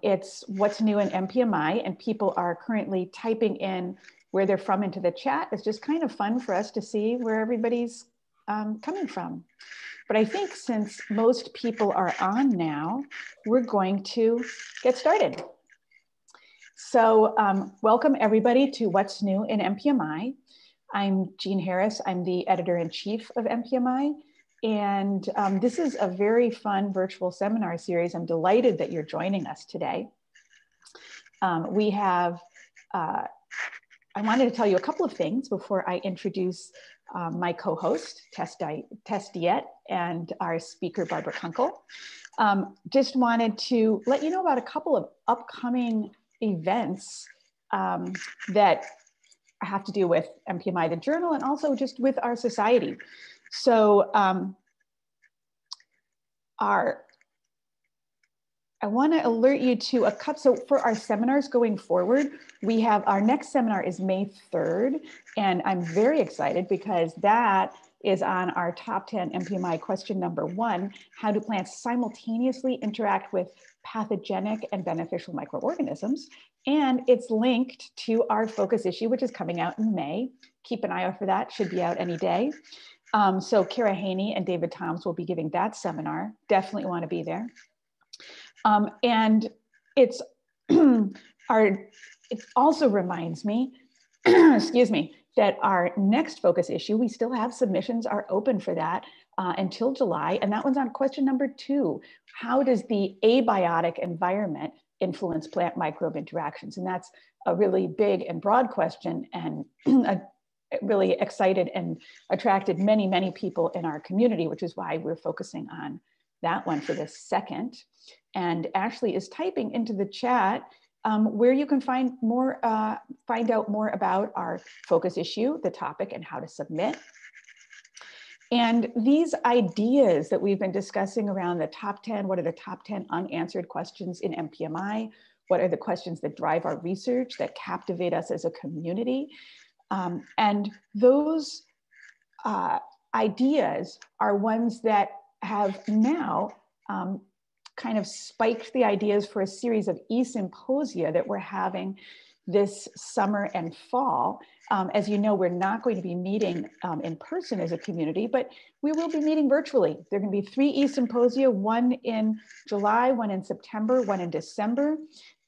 It's what's new in MPMI, and people are currently typing in where they're from into the chat. It's just kind of fun for us to see where everybody's coming from. But I think since most people are on now, we're going to get started. So welcome everybody to What's New in MPMI. I'm Jean Harris. I'm the editor-in-chief of MPMI. And this is a very fun virtual seminar series. I'm delighted that you're joining us today. I wanted to tell you a couple of things before I introduce my co-host, Tess Diet, and our speaker, Barbara Kunkel. Just wanted to let you know about a couple of upcoming events that have to do with MPMI, the journal, and also just with our society. So I want to alert you to a couple. So for our seminars going forward, we have our next seminar is May 3rd, and I'm very excited because that is on our top 10 MPMI question number 1, how do plants simultaneously interact with pathogenic and beneficial microorganisms? And it's linked to our focus issue, which is coming out in May. Keep an eye out for that, should be out any day. So Kara Haney and David Toms will be giving that seminar. Definitely want to be there. And it also reminds me, excuse me, that our next focus issue, we still have submissions are open for that until July. And that one's on question number 2. How does the abiotic environment influence plant microbe interactions? And that's a really big and broad question, and really excited and attracted many, many people in our community, which is why we're focusing on that one for this second. And Ashley is typing into the chat where you can find out more about our focus issue, the topic, and how to submit. And these ideas that we've been discussing around the top 10, what are the top 10 unanswered questions in MPMI? What are the questions that drive our research, that captivate us as a community? And those ideas are ones that have now kind of spiked the ideas for a series of e-symposia that we're having this summer and fall. As you know, we're not going to be meeting in person as a community, but we will be meeting virtually. There are going to be 3 e-symposia, one in July, one in September, one in December.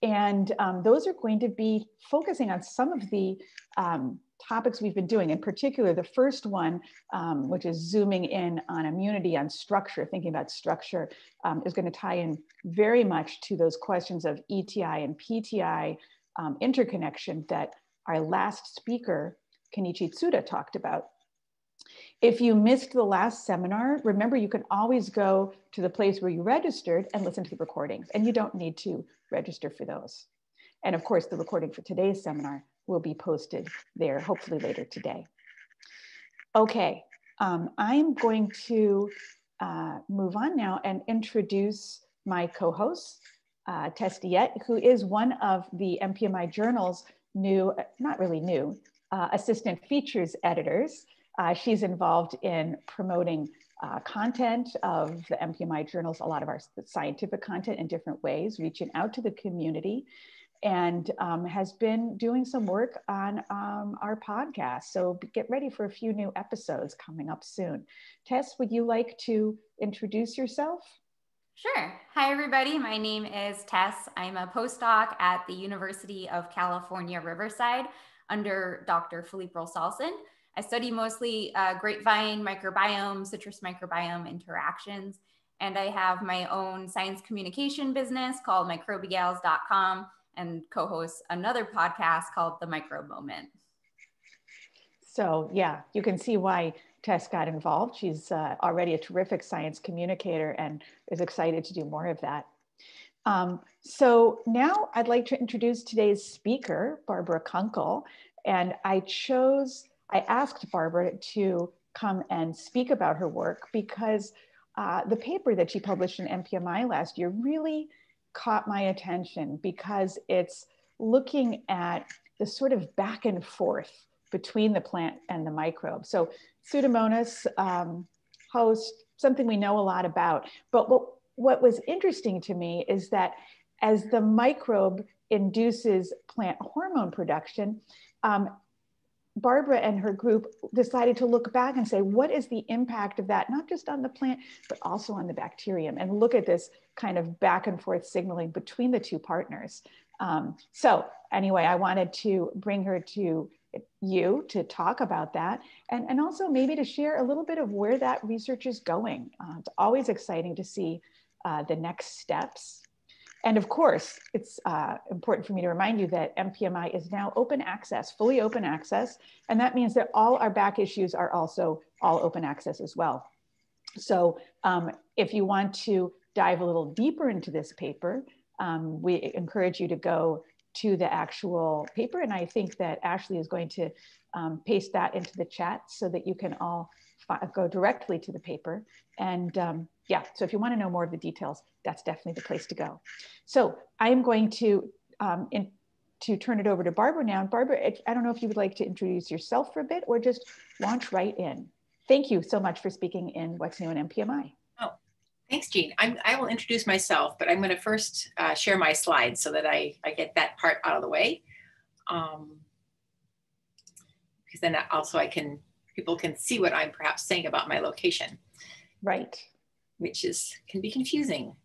And those are going to be focusing on some of the topics we've been doing. In particular, the first one, which is zooming in on immunity, on structure, thinking about structure, is going to tie in very much to those questions of ETI and PTI interconnection that our last speaker, Kenichi Tsuda, talked about. If you missed the last seminar, remember you can always go to the place where you registered and listen to the recordings, and you don't need to register for those. And of course, the recording for today's seminar will be posted there, hopefully later today. Okay, I'm going to move on now and introduce my co-host, Tess Diet, who is one of the MPMI Journal's new, not really new, assistant features editors. She's involved in promoting content of the MPMI Journals, a lot of our scientific content in different ways, reaching out to the community, and has been doing some work on our podcast. So get ready for a few new episodes coming up soon. Tess, would you like to introduce yourself? Sure. Hi, everybody. My name is Tess. I'm a postdoc at the University of California, Riverside under Dr. Philippe Rosalson. I study mostly grapevine microbiome, citrus microbiome interactions, and I have my own science communication business called microbials.com and co-host another podcast called The Microbe Moment. So yeah, you can see why Tess got involved. She's already a terrific science communicator and is excited to do more of that. So now I'd like to introduce today's speaker, Barbara Kunkel. And I asked Barbara to come and speak about her work because the paper that she published in MPMI last year really caught my attention because it's looking at the sort of back and forth between the plant and the microbe. So Pseudomonas host, something we know a lot about, but what was interesting to me is that as the microbe induces plant hormone production, Barbara and her group decided to look back and say, what is the impact of that, not just on the plant, but also on the bacterium, and look at this kind of back and forth signaling between the two partners. So anyway, I wanted to bring her to you to talk about that, and also maybe to share a little bit of where that research is going. It's always exciting to see the next steps. And of course, it's important for me to remind you that MPMI is now open access, fully open access. And that means that all our back issues are also all open access as well. So if you want to dive a little deeper into this paper, we encourage you to go to the actual paper. And I think that Ashley is going to paste that into the chat so that you can all go directly to the paper. And yeah, so if you want to know more of the details, that's definitely the place to go. So I am going to turn it over to Barbara now. And Barbara, I don't know if you would like to introduce yourself for a bit or just launch right in. Thank you so much for speaking in What's New in MPMI. Oh, thanks, Jean. I will introduce myself, but I'm going to first share my slides so that I get that part out of the way. Because then also people can see what I'm perhaps saying about my location. Right. Which can be confusing.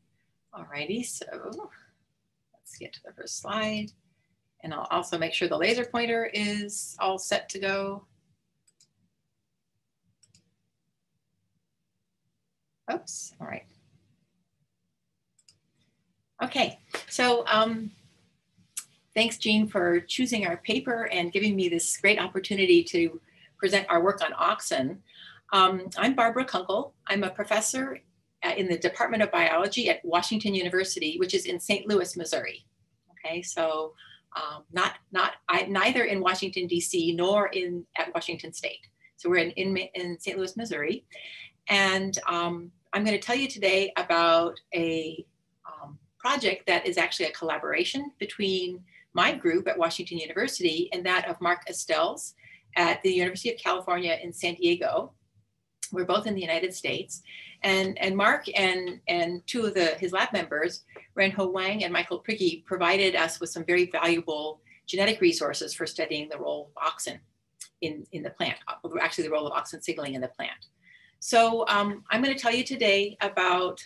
Alrighty, so let's get to the first slide. And I'll also make sure the laser pointer is all set to go. Oops, all right. Okay, so thanks, Jean, for choosing our paper and giving me this great opportunity to present our work on Oxen. I'm Barbara Kunkel. I'm a professor in the Department of Biology at Washington University, which is in St. Louis, Missouri. Okay, so neither in Washington, D.C., nor at Washington State. So we're in St. Louis, Missouri. And I'm going to tell you today about a project that is actually a collaboration between my group at Washington University and that of Mark Estells at the University of California in San Diego. We're both in the United States. And Mark and two of his lab members, Renho Wang and Michael Prigge, provided us with some very valuable genetic resources for studying the role of auxin in the plant, actually the role of auxin signaling in the plant. So I'm going to tell you today about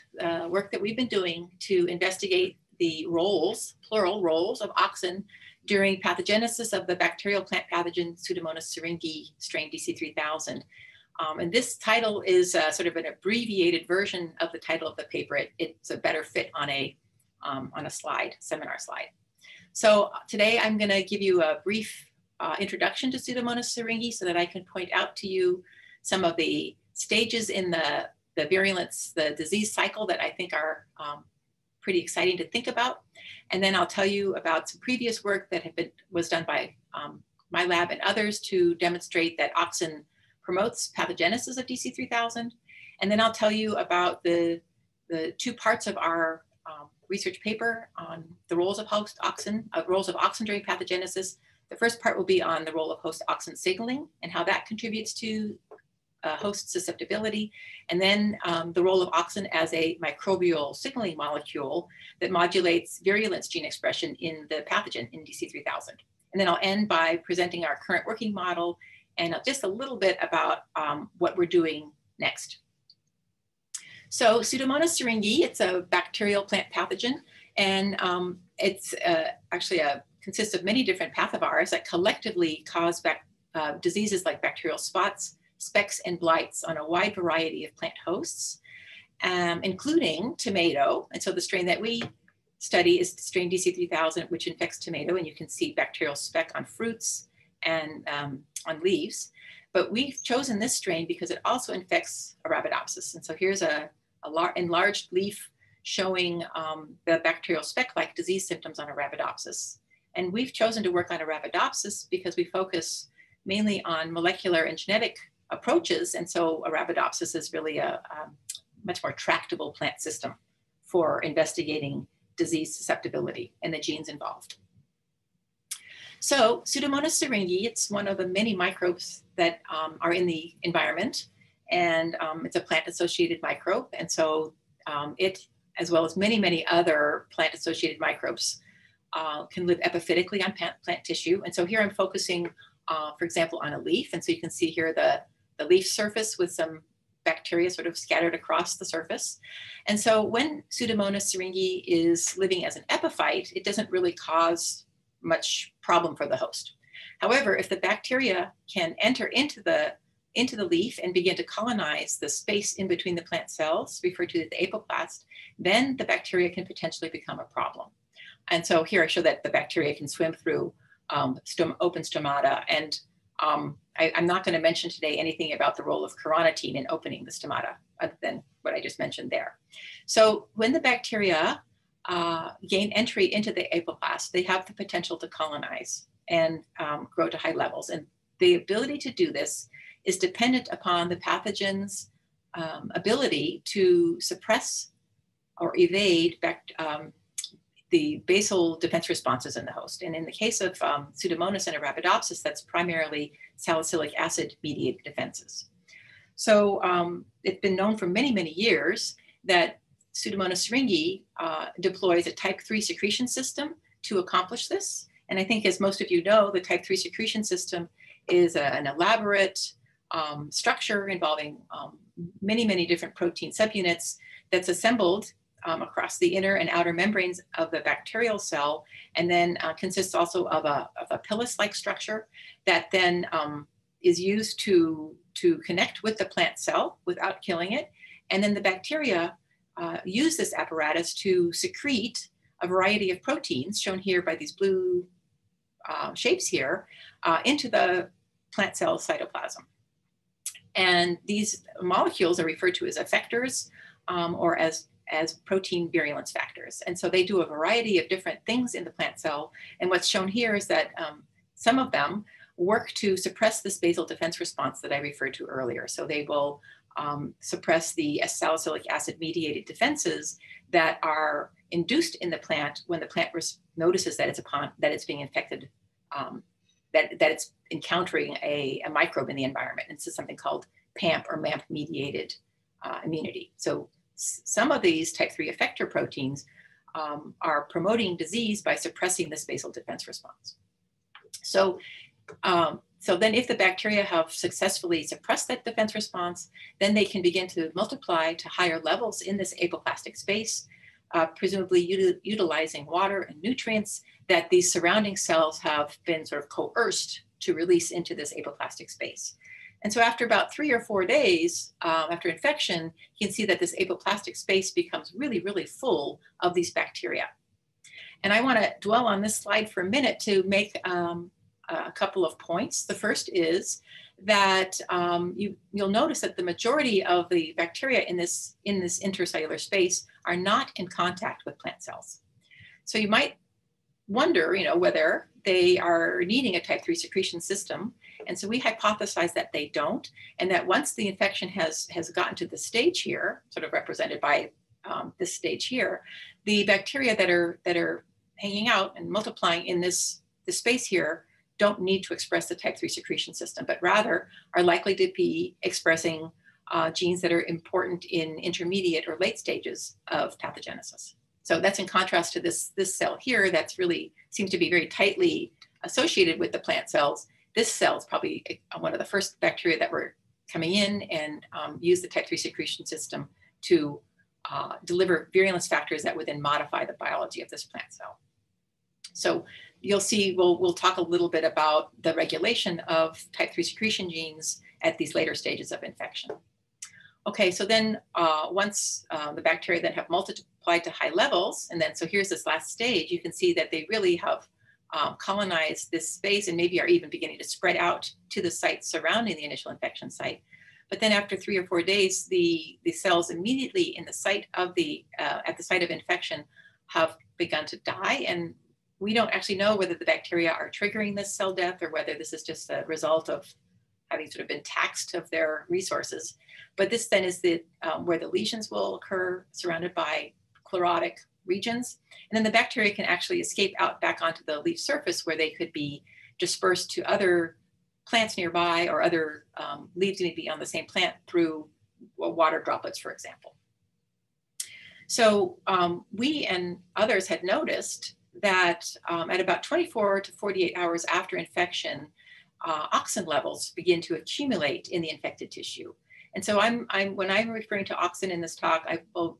work that we've been doing to investigate the roles, plural roles, of auxin during pathogenesis of the bacterial plant pathogen Pseudomonas syringe strain DC3000. And this title is sort of an abbreviated version of the title of the paper. It's a better fit on a slide, seminar slide. So today I'm going to give you a brief introduction to Pseudomonas syringe so that I can point out to you some of the stages in the virulence, the disease cycle that I think are pretty exciting to think about. And then I'll tell you about some previous work that was done by my lab and others to demonstrate that auxin promotes pathogenesis of DC3000. And then I'll tell you about the two parts of our research paper on the roles of host auxin, roles of auxin during pathogenesis. The first part will be on the role of host auxin signaling and how that contributes to host susceptibility. And then the role of auxin as a microbial signaling molecule that modulates virulence gene expression in the pathogen in DC3000. And then I'll end by presenting our current working model and just a little bit about what we're doing next. So Pseudomonas syringe, it's a bacterial plant pathogen, and it's actually consists of many different pathivars that collectively cause diseases like bacterial spots, specks, and blights on a wide variety of plant hosts, including tomato. And so the strain that we study is strain DC3000, which infects tomato, and you can see bacterial speck on fruits and on leaves. But we've chosen this strain because it also infects Arabidopsis. And so here's a enlarged leaf showing the bacterial speck-like disease symptoms on Arabidopsis. And we've chosen to work on Arabidopsis because we focus mainly on molecular and genetic approaches. And so Arabidopsis is really a much more tractable plant system for investigating disease susceptibility and the genes involved. So Pseudomonas syringe, it's one of the many microbes that are in the environment, and it's a plant-associated microbe. And so it as well as many, many other plant-associated microbes, can live epiphytically on plant tissue. And so here I'm focusing, for example, on a leaf. And so you can see here the leaf surface with some bacteria sort of scattered across the surface. And so when Pseudomonas syringe is living as an epiphyte, it doesn't really cause much problem for the host. However, if the bacteria can enter into the leaf and begin to colonize the space in between the plant cells, referred to as the apoplast, then the bacteria can potentially become a problem. And so here I show that the bacteria can swim through open stomata. And I'm not going to mention today anything about the role of carnitine in opening the stomata, other than what I just mentioned there. So when the bacteria gain entry into the apoplast, they have the potential to colonize and grow to high levels. And the ability to do this is dependent upon the pathogen's ability to suppress or evade the basal defense responses in the host. And in the case of Pseudomonas and Arabidopsis, that's primarily salicylic acid mediated defenses. So it's been known for many, many years that Pseudomonas syringe deploys a type 3 secretion system to accomplish this. And I think, as most of you know, the type 3 secretion system is an elaborate structure involving many, many different protein subunits that's assembled across the inner and outer membranes of the bacterial cell, and then consists also of a pilus-like structure that then is used to connect with the plant cell without killing it. And then the bacteria use this apparatus to secrete a variety of proteins, shown here by these blue shapes here, into the plant cell cytoplasm. And these molecules are referred to as effectors or as protein virulence factors. And so they do a variety of different things in the plant cell. And what's shown here is that some of them work to suppress this basal defense response that I referred to earlier. So they will suppress the salicylic acid mediated defenses that are induced in the plant when the plant notices that it's being infected, that it's encountering a microbe in the environment. And this is something called PAMP or MAMP mediated immunity. So some of these type 3 effector proteins are promoting disease by suppressing this basal defense response. So then if the bacteria have successfully suppressed that defense response, then they can begin to multiply to higher levels in this apoplastic space, presumably utilizing water and nutrients that these surrounding cells have been sort of coerced to release into this apoplastic space. And so after about 3 or 4 days after infection, you can see that this apoplastic space becomes really, really full of these bacteria. And I want to dwell on this slide for a minute to make a couple of points. The first is that you'll notice that the majority of the bacteria in this intercellular space are not in contact with plant cells. So you might wonder, whether they are needing a type 3 secretion system. And so we hypothesize that they don't, and that once the infection has gotten to the stage here, sort of represented by this stage here, the bacteria that are hanging out and multiplying in this space here don't need to express the type 3 secretion system, but rather are likely to be expressing genes that are important in intermediate or late stages of pathogenesis. So that's in contrast to this cell here that's really seems to be very tightly associated with the plant cells. This cell is probably one of the first bacteria that were coming in and use the type 3 secretion system to deliver virulence factors that would then modify the biology of this plant cell. So you'll see, we'll talk a little bit about the regulation of type 3 secretion genes at these later stages of infection. Okay, so then once the bacteria then have multiplied to high levels, and then so here's this last stage, you can see that they really have colonized this space and maybe are even beginning to spread out to the sites surrounding the initial infection site. But then after 3 or 4 days, the cells immediately in the site of at the site of infection have begun to die. And we don't actually know whether the bacteria are triggering this cell death or whether this is just a result of having sort of been taxed of their resources. But this then is where the lesions will occur, surrounded by chlorotic regions. And then the bacteria can actually escape out back onto the leaf surface, where they could be dispersed to other plants nearby or other leaves maybe on the same plant through water droplets, for example. So we and others had noticed that at about 24 to 48 hours after infection, auxin levels begin to accumulate in the infected tissue. And so when I'm referring to auxin in this talk, I will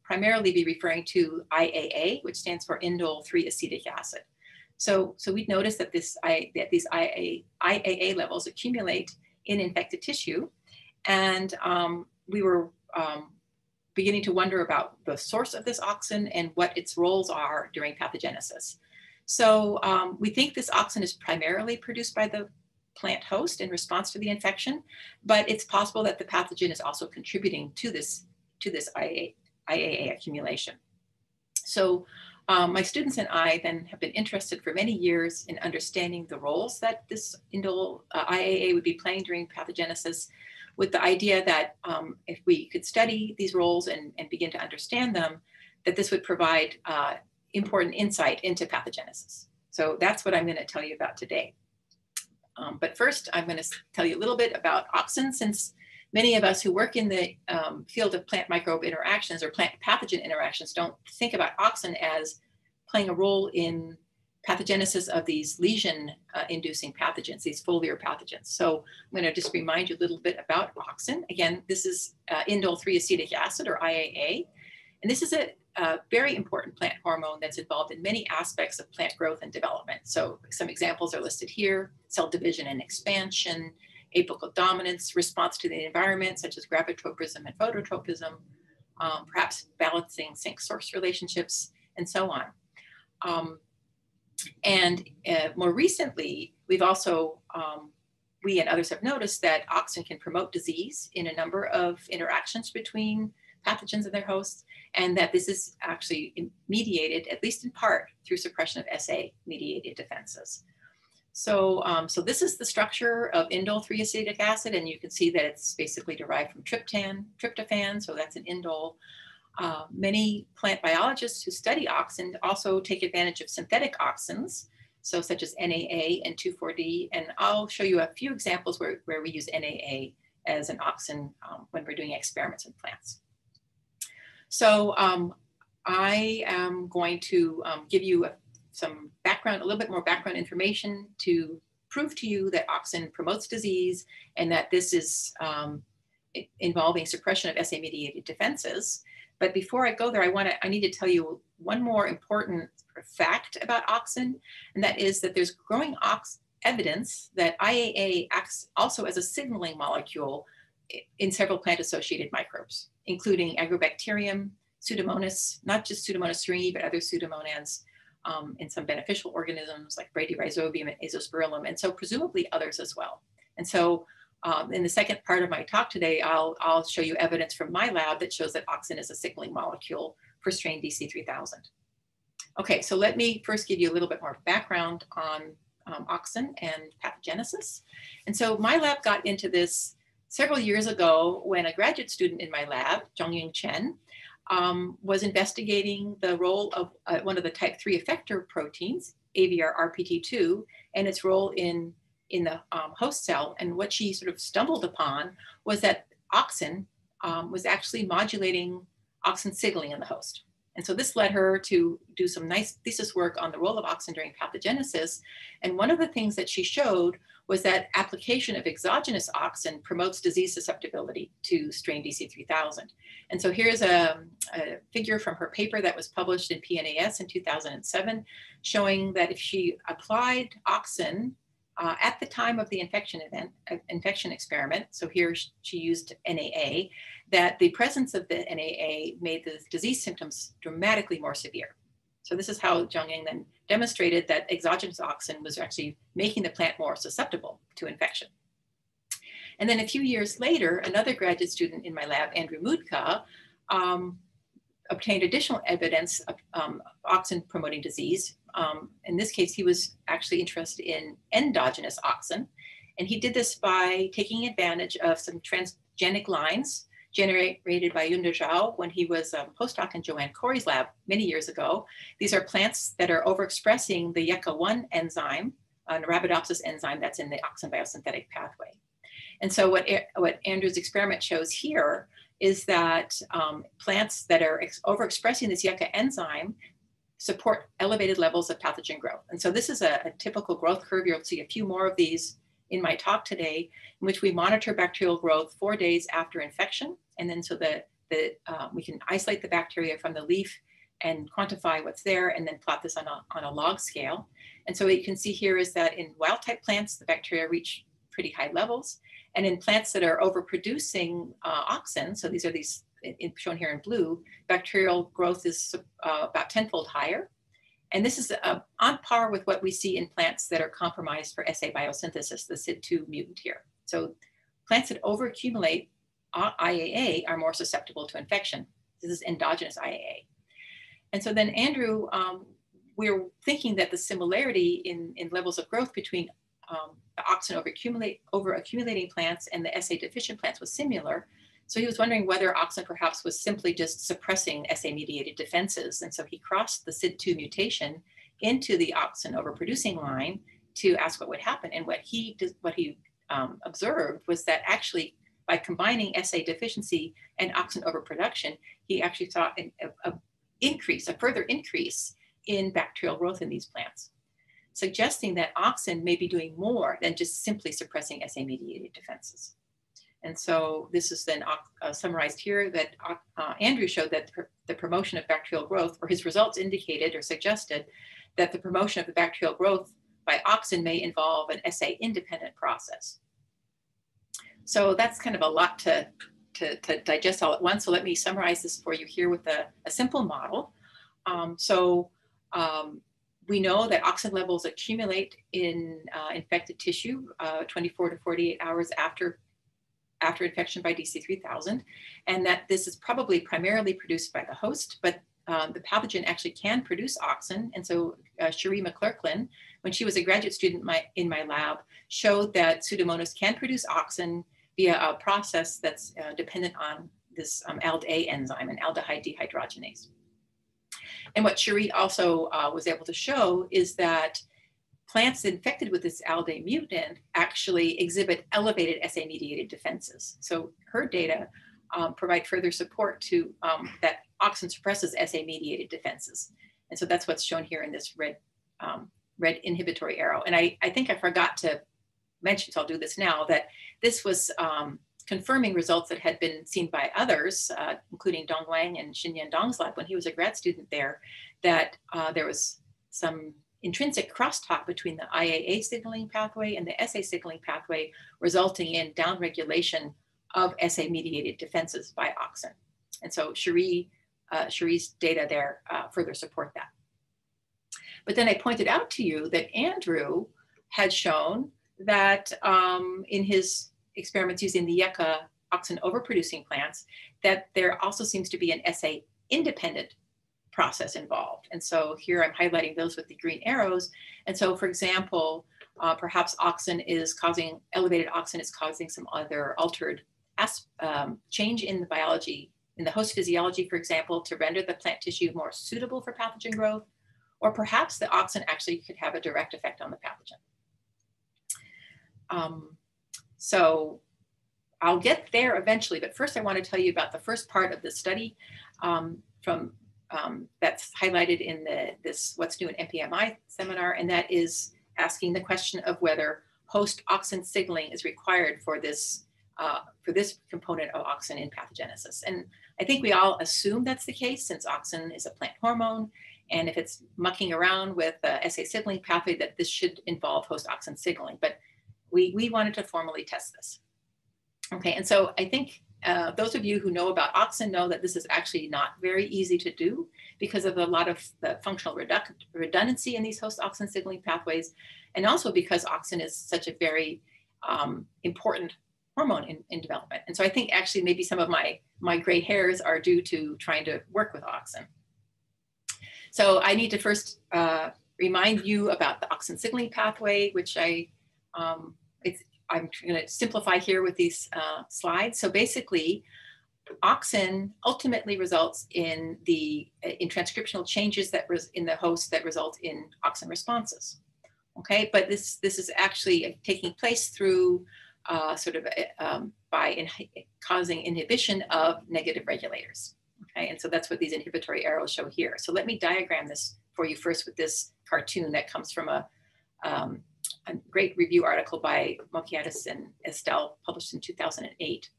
primarily be referring to IAA, which stands for indole 3-acetic acid. So we'd noticed that these IAA levels accumulate in infected tissue, and we were beginning to wonder about the source of this auxin and what its roles are during pathogenesis. So we think this auxin is primarily produced by the plant host in response to the infection, but it's possible that the pathogen is also contributing to this IAA accumulation. So my students and I then have been interested for many years in understanding the roles that this indole IAA would be playing during pathogenesis, with the idea that if we could study these roles and begin to understand them, that this would provide important insight into pathogenesis. So that's what I'm going to tell you about today. But first, I'm going to tell you a little bit about auxin, since many of us who work in the field of plant microbe interactions or plant pathogen interactions don't think about auxin as playing a role in pathogenesis of these lesion-inducing pathogens, these foliar pathogens. So I'm going to just remind you a little bit about auxin. Again, this is indole 3-acetic acid, or IAA, and this is a very important plant hormone that's involved in many aspects of plant growth and development. So some examples are listed here: cell division and expansion, apical dominance, response to the environment, such as gravitropism and phototropism, perhaps balancing sink-source relationships, and so on. And more recently, we've also, we and others have noticed that auxin can promote disease in a number of interactions between pathogens and their hosts, and that this is actually mediated, at least in part, through suppression of SA-mediated defenses. So, so this is the structure of indole 3-acetic acid, and you can see that it's basically derived from tryptophan, so that's an indole. Many plant biologists who study auxin also take advantage of synthetic auxins, so such as NAA and 2,4-D, and I'll show you a few examples where we use NAA as an auxin when we're doing experiments in plants. So I am going to give you some background, a little bit more background information to prove to you that auxin promotes disease and that this is involving suppression of SA-mediated defenses. But before I go there, I need to tell you one more important fact about auxin, and that is that there's growing evidence that IAA acts also as a signaling molecule in several plant-associated microbes, including Agrobacterium, Pseudomonas, not just Pseudomonas syringe, but other Pseudomonas, in some beneficial organisms like Bradyrhizobium and Azospirillum, and so presumably others as well. And so in the second part of my talk today, I'll show you evidence from my lab that shows that auxin is a signaling molecule for strain DC3000. Okay, so let me first give you a little bit more background on auxin and pathogenesis. And so my lab got into this several years ago when a graduate student in my lab, Zhongying Chen, was investigating the role of one of the type 3 effector proteins, AVR-RPT2, and its role in the host cell. And what she sort of stumbled upon was that auxin was actually modulating auxin signaling in the host. And so this led her to do some nice thesis work on the role of auxin during pathogenesis. And one of the things that she showed was that application of exogenous auxin promotes disease susceptibility to strain DC3000. And so here's a figure from her paper that was published in PNAS in 2007, showing that if she applied auxin at the time of the infection experiment, so here she used NAA, that the presence of the NAA made the disease symptoms dramatically more severe. So this is how Zhongying then demonstrated that exogenous auxin was actually making the plant more susceptible to infection. And then a few years later, another graduate student in my lab, Andrew Mudka, obtained additional evidence of auxin promoting disease. In this case, he was actually interested in endogenous auxin. And he did this by taking advantage of some transgenic lines generated by Yunda Zhao when he was a postdoc in Joanne Corey's lab many years ago. These are plants that are overexpressing the YECA1 enzyme, an Arabidopsis enzyme that's in the auxin biosynthetic pathway. And so what Andrew's experiment shows here is that plants that are overexpressing this yucca enzyme support elevated levels of pathogen growth. And so this is a typical growth curve. You'll see a few more of these in my talk today, in which we monitor bacterial growth 4 days after infection. And then so that we can isolate the bacteria from the leaf and quantify what's there, and then plot this on a log scale. And so what you can see here is that in wild type plants, the bacteria reach pretty high levels. And in plants that are overproducing auxin, so these are shown here in blue, bacterial growth is about 10-fold higher. And this is on par with what we see in plants that are compromised for SA biosynthesis, the SID2 mutant here. So plants that overaccumulate IAA are more susceptible to infection. This is endogenous IAA. And so then, Andrew, we're thinking that the similarity in levels of growth between the auxin overaccumulating plants and the SA deficient plants was similar. So he was wondering whether auxin perhaps was simply just suppressing SA-mediated defenses. And so he crossed the SID2 mutation into the auxin overproducing line to ask what would happen. And what he observed was that actually by combining SA deficiency and auxin overproduction, he actually saw a further increase in bacterial growth in these plants, suggesting that auxin may be doing more than just simply suppressing SA-mediated defenses. And so this is then summarized here that Andrew showed that the promotion of bacterial growth, or his results indicated or suggested that the promotion of the bacterial growth by auxin may involve an SA-independent process. So that's kind of a lot to digest all at once. So let me summarize this for you here with a simple model. We know that auxin levels accumulate in infected tissue 24 to 48 hours after infection by DC3000, and that this is probably primarily produced by the host, but the pathogen actually can produce auxin. And so Cherie McClurklin, when she was a graduate student in my lab, showed that Pseudomonas can produce auxin via a process that's dependent on this ALD-A enzyme, an aldehyde dehydrogenase. And what Cherie also was able to show is that plants infected with this ALD-A mutant actually exhibit elevated SA-mediated defenses. So her data provide further support to that auxin suppresses SA-mediated defenses. And so that's what's shown here in this red inhibitory arrow. And I think I forgot to mention, so I'll do this now, that this was confirming results that had been seen by others, including Dong Wang and Xinyan Dong's lab when he was a grad student there, that there was some intrinsic crosstalk between the IAA signaling pathway and the SA signaling pathway, resulting in downregulation of SA-mediated defenses by auxin. And so Cherie's data there further support that. But then I pointed out to you that Andrew had shown that in his experiments using the yucca auxin overproducing plants, that there also seems to be an SA-independent process involved. And so here I'm highlighting those with the green arrows. And so, for example, perhaps elevated auxin is causing some other altered change in the biology, in the host physiology, for example, to render the plant tissue more suitable for pathogen growth, or perhaps the auxin actually could have a direct effect on the pathogen. So I'll get there eventually, but first I want to tell you about the first part of the study that's highlighted in this What's New in MPMI seminar, and that is asking the question of whether host auxin signaling is required for this component of auxin in pathogenesis. And I think we all assume that's the case, since auxin is a plant hormone, and if it's mucking around with the SA signaling pathway, that this should involve host auxin signaling. But we wanted to formally test this. Okay, and so I think those of you who know about auxin know that this is actually not very easy to do because of a lot of the functional redundancy in these host auxin signaling pathways, and also because auxin is such a very important hormone in development. And so I think actually maybe some of my gray hairs are due to trying to work with auxin. So I need to first remind you about the auxin signaling pathway, which I'm going to simplify here with these slides. So basically, auxin ultimately results in transcriptional changes that in the host that result in auxin responses. Okay, but this is actually taking place through sort of by causing inhibition of negative regulators. Okay, and so that's what these inhibitory arrows show here. So let me diagram this for you first with this cartoon that comes from a great review article by Mokiadis and Estelle, published in 2008.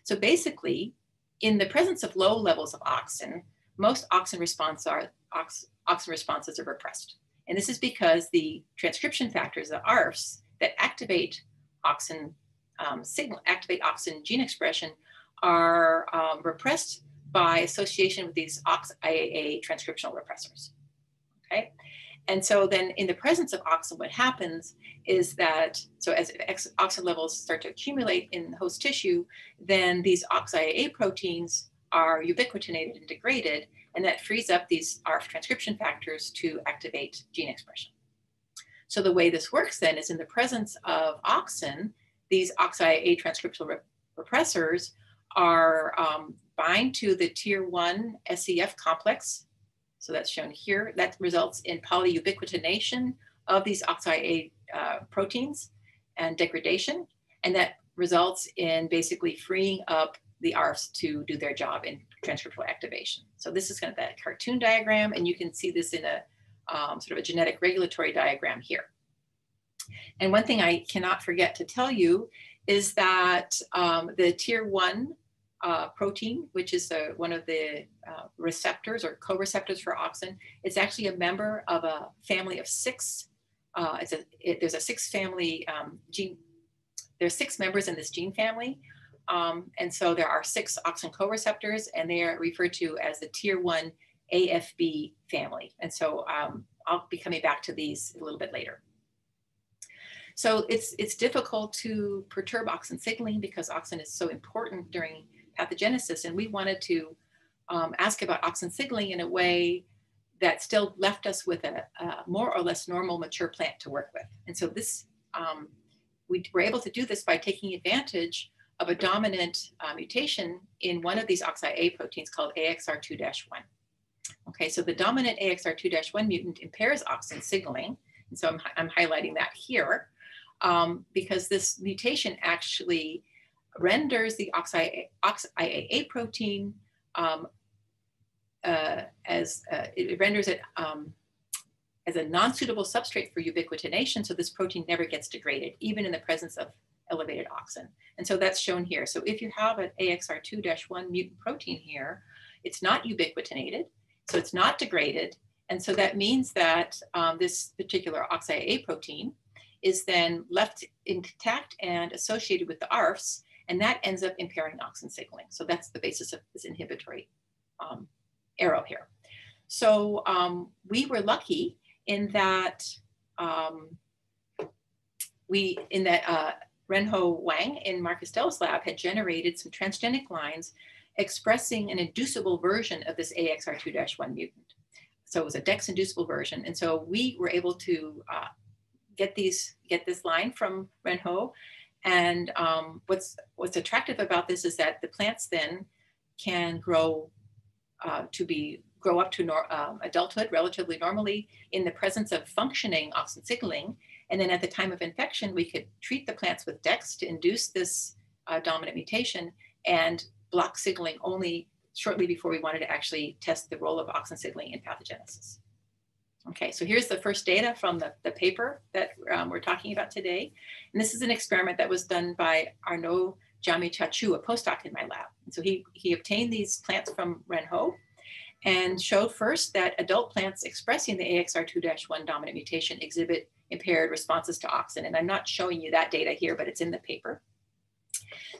So basically, in the presence of low levels of auxin, most auxin responses are repressed. And this is because the transcription factors, the ARFs, that activate auxin activate auxin gene expression are repressed by association with these OXIAA transcriptional repressors. Okay, and so then in the presence of auxin, what happens is that, so as auxin levels start to accumulate in host tissue, then these OXIAA proteins are ubiquitinated and degraded, and that frees up these ARF transcription factors to activate gene expression. So the way this works then is in the presence of auxin, these OXIAA transcriptional repressors are bind to the tier 1 SEF complex. So that's shown here. That results in polyubiquitination of these OXIAA proteins and degradation. And that results in basically freeing up the ARFs to do their job in transcriptional activation. So this is kind of that cartoon diagram, and you can see this in a sort of a genetic regulatory diagram here. And one thing I cannot forget to tell you is that the tier 1 protein, which is one of the receptors or co-receptors for auxin, it's actually a member of a family of 6. There's a 6 family gene. There's 6 members in this gene family. And so there are 6 auxin co-receptors, and they are referred to as the tier 1 AFB family. And so I'll be coming back to these a little bit later. So it's difficult to perturb auxin signaling because auxin is so important during pathogenesis, and we wanted to ask about auxin signaling in a way that still left us with a more or less normal mature plant to work with. And so this, we were able to do this by taking advantage of a dominant mutation in one of these OXIAA proteins called AXR2-1. Okay, so the dominant AXR2-1 mutant impairs auxin signaling. And so I'm highlighting that here because this mutation actually renders the OXIAA protein it renders it as a non-suitable substrate for ubiquitination. So this protein never gets degraded, even in the presence of elevated auxin. And so that's shown here. So if you have an AXR2-1 mutant protein here, it's not ubiquitinated, so it's not degraded. And so that means that this particular OXIAA protein is then left intact and associated with the ARFs, and that ends up impairing auxin signaling. So that's the basis of this inhibitory arrow here. So we were lucky in that Renho Wang in Mark Estelle's lab had generated some transgenic lines expressing an inducible version of this AXR2-1 mutant. So it was a DEX-inducible version. And so we were able to get this line from Renho. And what's attractive about this is that the plants then can grow up to adulthood relatively normally in the presence of functioning auxin signaling. And then at the time of infection, we could treat the plants with DEX to induce this dominant mutation and block signaling only shortly before we wanted to actually test the role of auxin signaling in pathogenesis. Okay, so here's the first data from the paper that we're talking about today. And this is an experiment that was done by Arnaud Jami-Chachu, a postdoc in my lab. And so he obtained these plants from Renho and showed first that adult plants expressing the AXR2-1 dominant mutation exhibit impaired responses to auxin. And I'm not showing you that data here, but it's in the paper.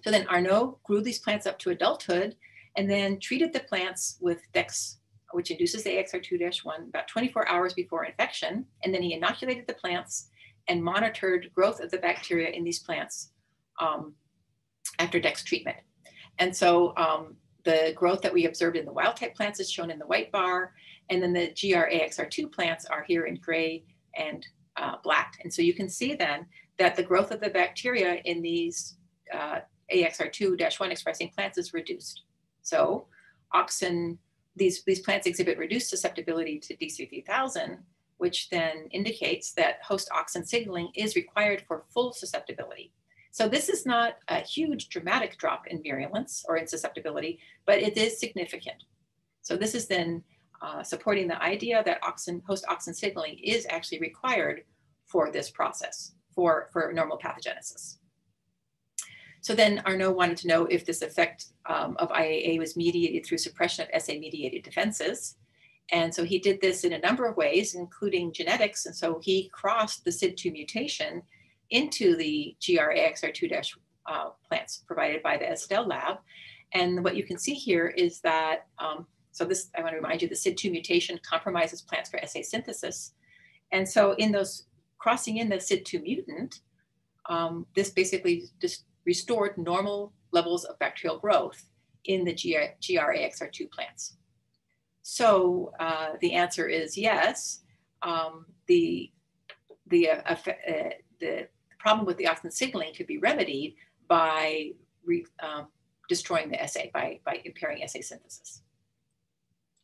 So then Arnaud grew these plants up to adulthood and then treated the plants with DEX, which induces the AXR2-1 about 24 hours before infection. And then he inoculated the plants and monitored growth of the bacteria in these plants after DEX treatment. And so the growth that we observed in the wild type plants is shown in the white bar. And then the GR-AXR2 plants are here in gray and black. And so you can see then that the growth of the bacteria in these AXR2-1 expressing plants is reduced. So auxin, these plants exhibit reduced susceptibility to DC3000, which then indicates that host auxin signaling is required for full susceptibility. So this is not a huge dramatic drop in virulence or in susceptibility, but it is significant. So this is then supporting the idea that host auxin signaling is actually required for this process, for normal pathogenesis. So then Arnaud wanted to know if this effect of IAA was mediated through suppression of SA-mediated defenses. And so he did this in a number of ways, including genetics. And so he crossed the SID2 mutation into the GRAXR2- plants provided by the Estelle lab. And what you can see here is that, so this, I want to remind you, the SID2 mutation compromises plants for SA synthesis. And so in those crossing in the SID2 mutant, this basically just restored normal levels of bacterial growth in the GRAXR2 plants. So the answer is yes. The problem with the auxin signaling could be remedied by destroying the SA, by impairing SA synthesis.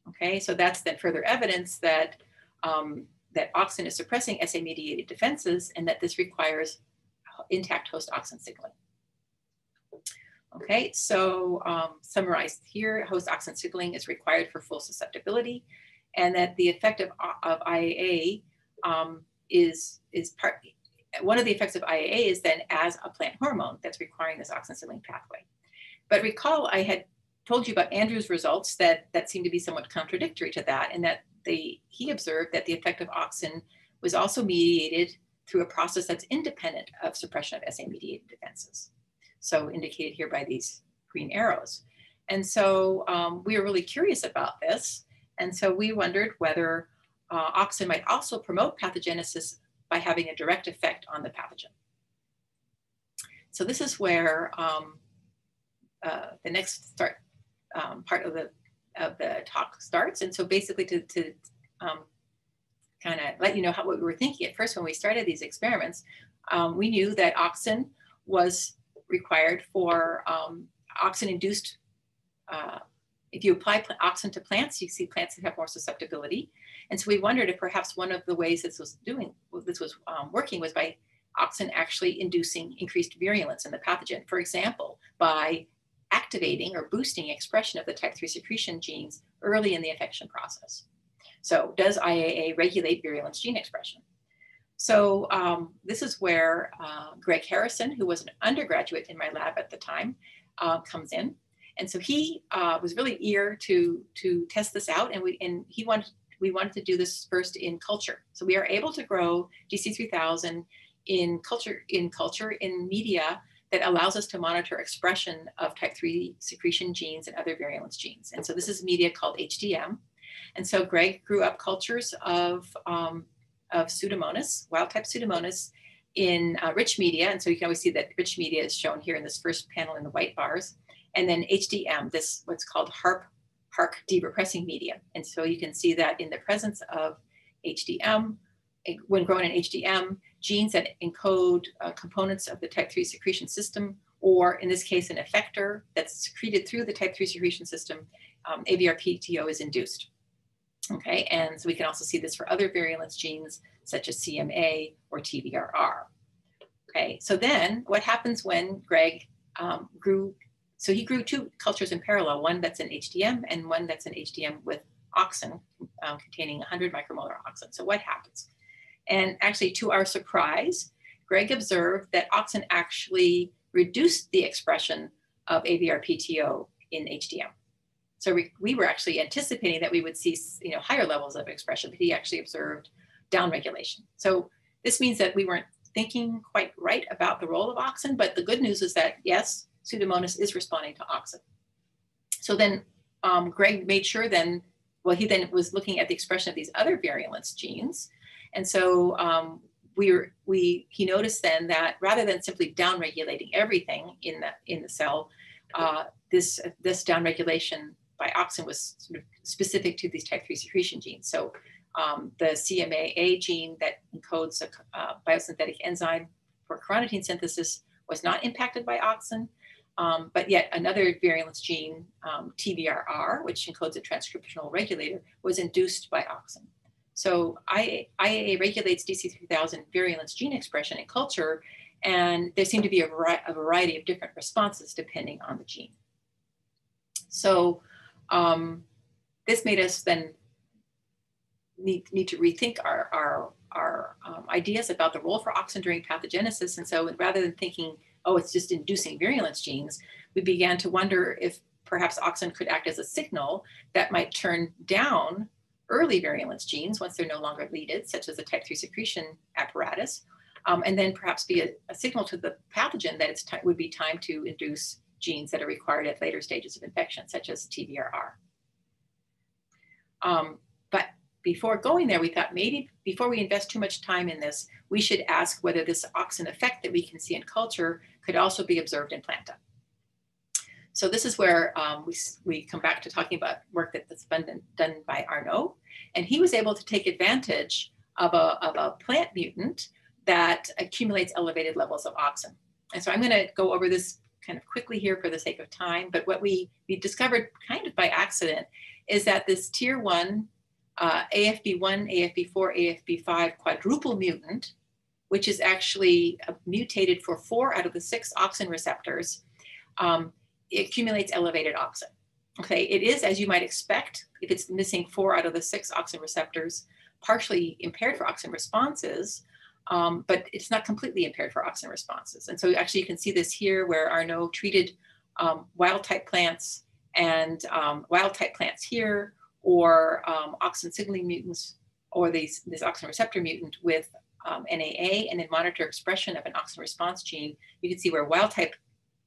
Okay, so that's then further evidence that that auxin is suppressing SA-mediated defenses, and that this requires intact host auxin signaling. Okay, so summarized here, host auxin signaling is required for full susceptibility, and that the effect of IAA is one of the effects of IAA is then as a plant hormone that's requiring this auxin signaling pathway. But recall, I had told you about Andrew's results that seemed to be somewhat contradictory to that, and that he observed that the effect of auxin was also mediated through a process that's independent of suppression of SA-mediated defenses. So indicated here by these green arrows. And so we were really curious about this. And so we wondered whether auxin might also promote pathogenesis by having a direct effect on the pathogen. So this is where the next part of the talk starts. And so basically to kind of let you know what we were thinking at first when we started these experiments, we knew that auxin was required for auxin-induced. If you apply auxin to plants, you see plants that have more susceptibility. And so we wondered if perhaps one of the ways this was working was by auxin actually inducing increased virulence in the pathogen. For example, by activating or boosting expression of the type 3 secretion genes early in the infection process. So does IAA regulate virulence gene expression? So this is where Greg Harrison, who was an undergraduate in my lab at the time, comes in. And so he was really eager to test this out, and we wanted to do this first in culture. So we are able to grow GC3000 in culture in media that allows us to monitor expression of type 3 secretion genes and other virulence genes. And so this is media called HDM. And so Greg grew up cultures of Pseudomonas, wild-type Pseudomonas, in rich media. And so you can always see that rich media is shown here in this first panel in the white bars. And then HDM, this what's called HARP derepressing media. And so you can see that in the presence of HDM, when grown in HDM, genes that encode components of the type 3 secretion system, or in this case, an effector that's secreted through the type 3 secretion system, AVRPTO is induced. Okay, and so we can also see this for other virulence genes such as CMA or TVRR. Okay, so then what happens when Greg grew? So he grew two cultures in parallel, one that's in HDM and one that's in HDM with auxin containing 100 micromolar auxin. So what happens? And actually, to our surprise, Greg observed that auxin actually reduced the expression of AVRPTO in HDM. So we were actually anticipating that we would see higher levels of expression, but he actually observed downregulation. So this means that we weren't thinking quite right about the role of auxin, but the good news is that yes, Pseudomonas is responding to auxin. So then Greg made sure then, well, he then was looking at the expression of these other virulence genes. And so he noticed then that rather than simply downregulating everything in the cell, this downregulation by auxin was sort of specific to these type 3 secretion genes. So the CMAA gene that encodes a biosynthetic enzyme for carnitine synthesis was not impacted by auxin, but yet another virulence gene, TVRR, which encodes a transcriptional regulator, was induced by auxin. So IAA regulates DC3000 virulence gene expression in culture, And there seemed to be a variety of different responses depending on the gene. So this made us then need to rethink our ideas about the role for auxin during pathogenesis. And so rather than thinking, oh, it's just inducing virulence genes, we began to wonder if perhaps auxin could act as a signal that might turn down early virulence genes once they're no longer leaded, such as a type 3 secretion apparatus, and then perhaps be a signal to the pathogen that it would be time to induce genes that are required at later stages of infection, such as TVRR. But before going there, we thought maybe before we invest too much time in this, we should ask whether this auxin effect that we can see in culture could also be observed in planta. So this is where we come back to talking about work that's been done by Arnaud. And he was able to take advantage of a plant mutant that accumulates elevated levels of auxin. And so I'm going to go over this kind of quickly here for the sake of time. But what we discovered kind of by accident is that this tier 1 AFB1, AFB4, AFB5 quadruple mutant, which is actually mutated for 4 out of the 6 auxin receptors, it accumulates elevated auxin. Okay, it is, as you might expect, if it's missing 4 out of the 6 auxin receptors, partially impaired for auxin responses, but it's not completely impaired for auxin responses. And so actually you can see this here where Arnaud treated wild type plants and wild type plants here, or auxin signaling mutants, or this auxin receptor mutant with NAA, and then monitor expression of an auxin response gene. You can see where wild type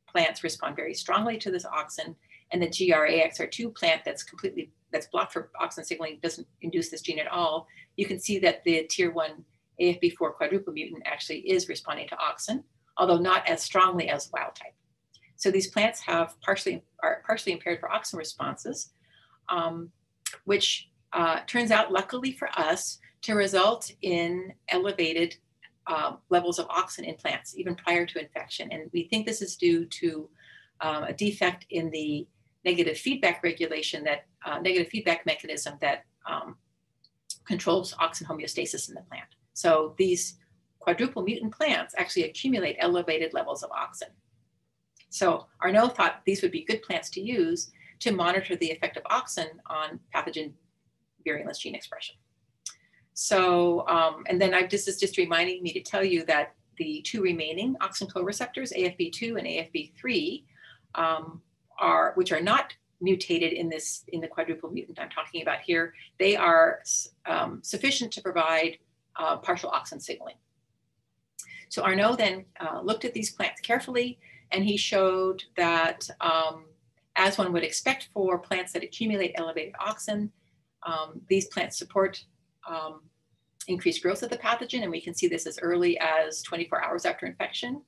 plants respond very strongly to this auxin, and the GRAXR2 plant that's blocked for auxin signaling doesn't induce this gene at all. You can see that the tier 1 AFB4 quadruple mutant actually is responding to auxin, although not as strongly as wild type. So these plants are partially impaired for auxin responses, which turns out, luckily for us, to result in elevated levels of auxin in plants, even prior to infection. And we think this is due to a defect in the negative feedback regulation, negative feedback mechanism that controls auxin homeostasis in the plant. So these quadruple mutant plants actually accumulate elevated levels of auxin. So Arnaud thought these would be good plants to use to monitor the effect of auxin on pathogen virulence gene expression. So, and then this is just reminding me to tell you that the 2 remaining auxin co-receptors, AFB2 and AFB3, which are not mutated in the quadruple mutant I'm talking about here, they are sufficient to provide partial auxin signaling. So Arnaud then looked at these plants carefully, and he showed that as one would expect for plants that accumulate elevated auxin, these plants support increased growth of the pathogen, and we can see this as early as 24 hours after infection.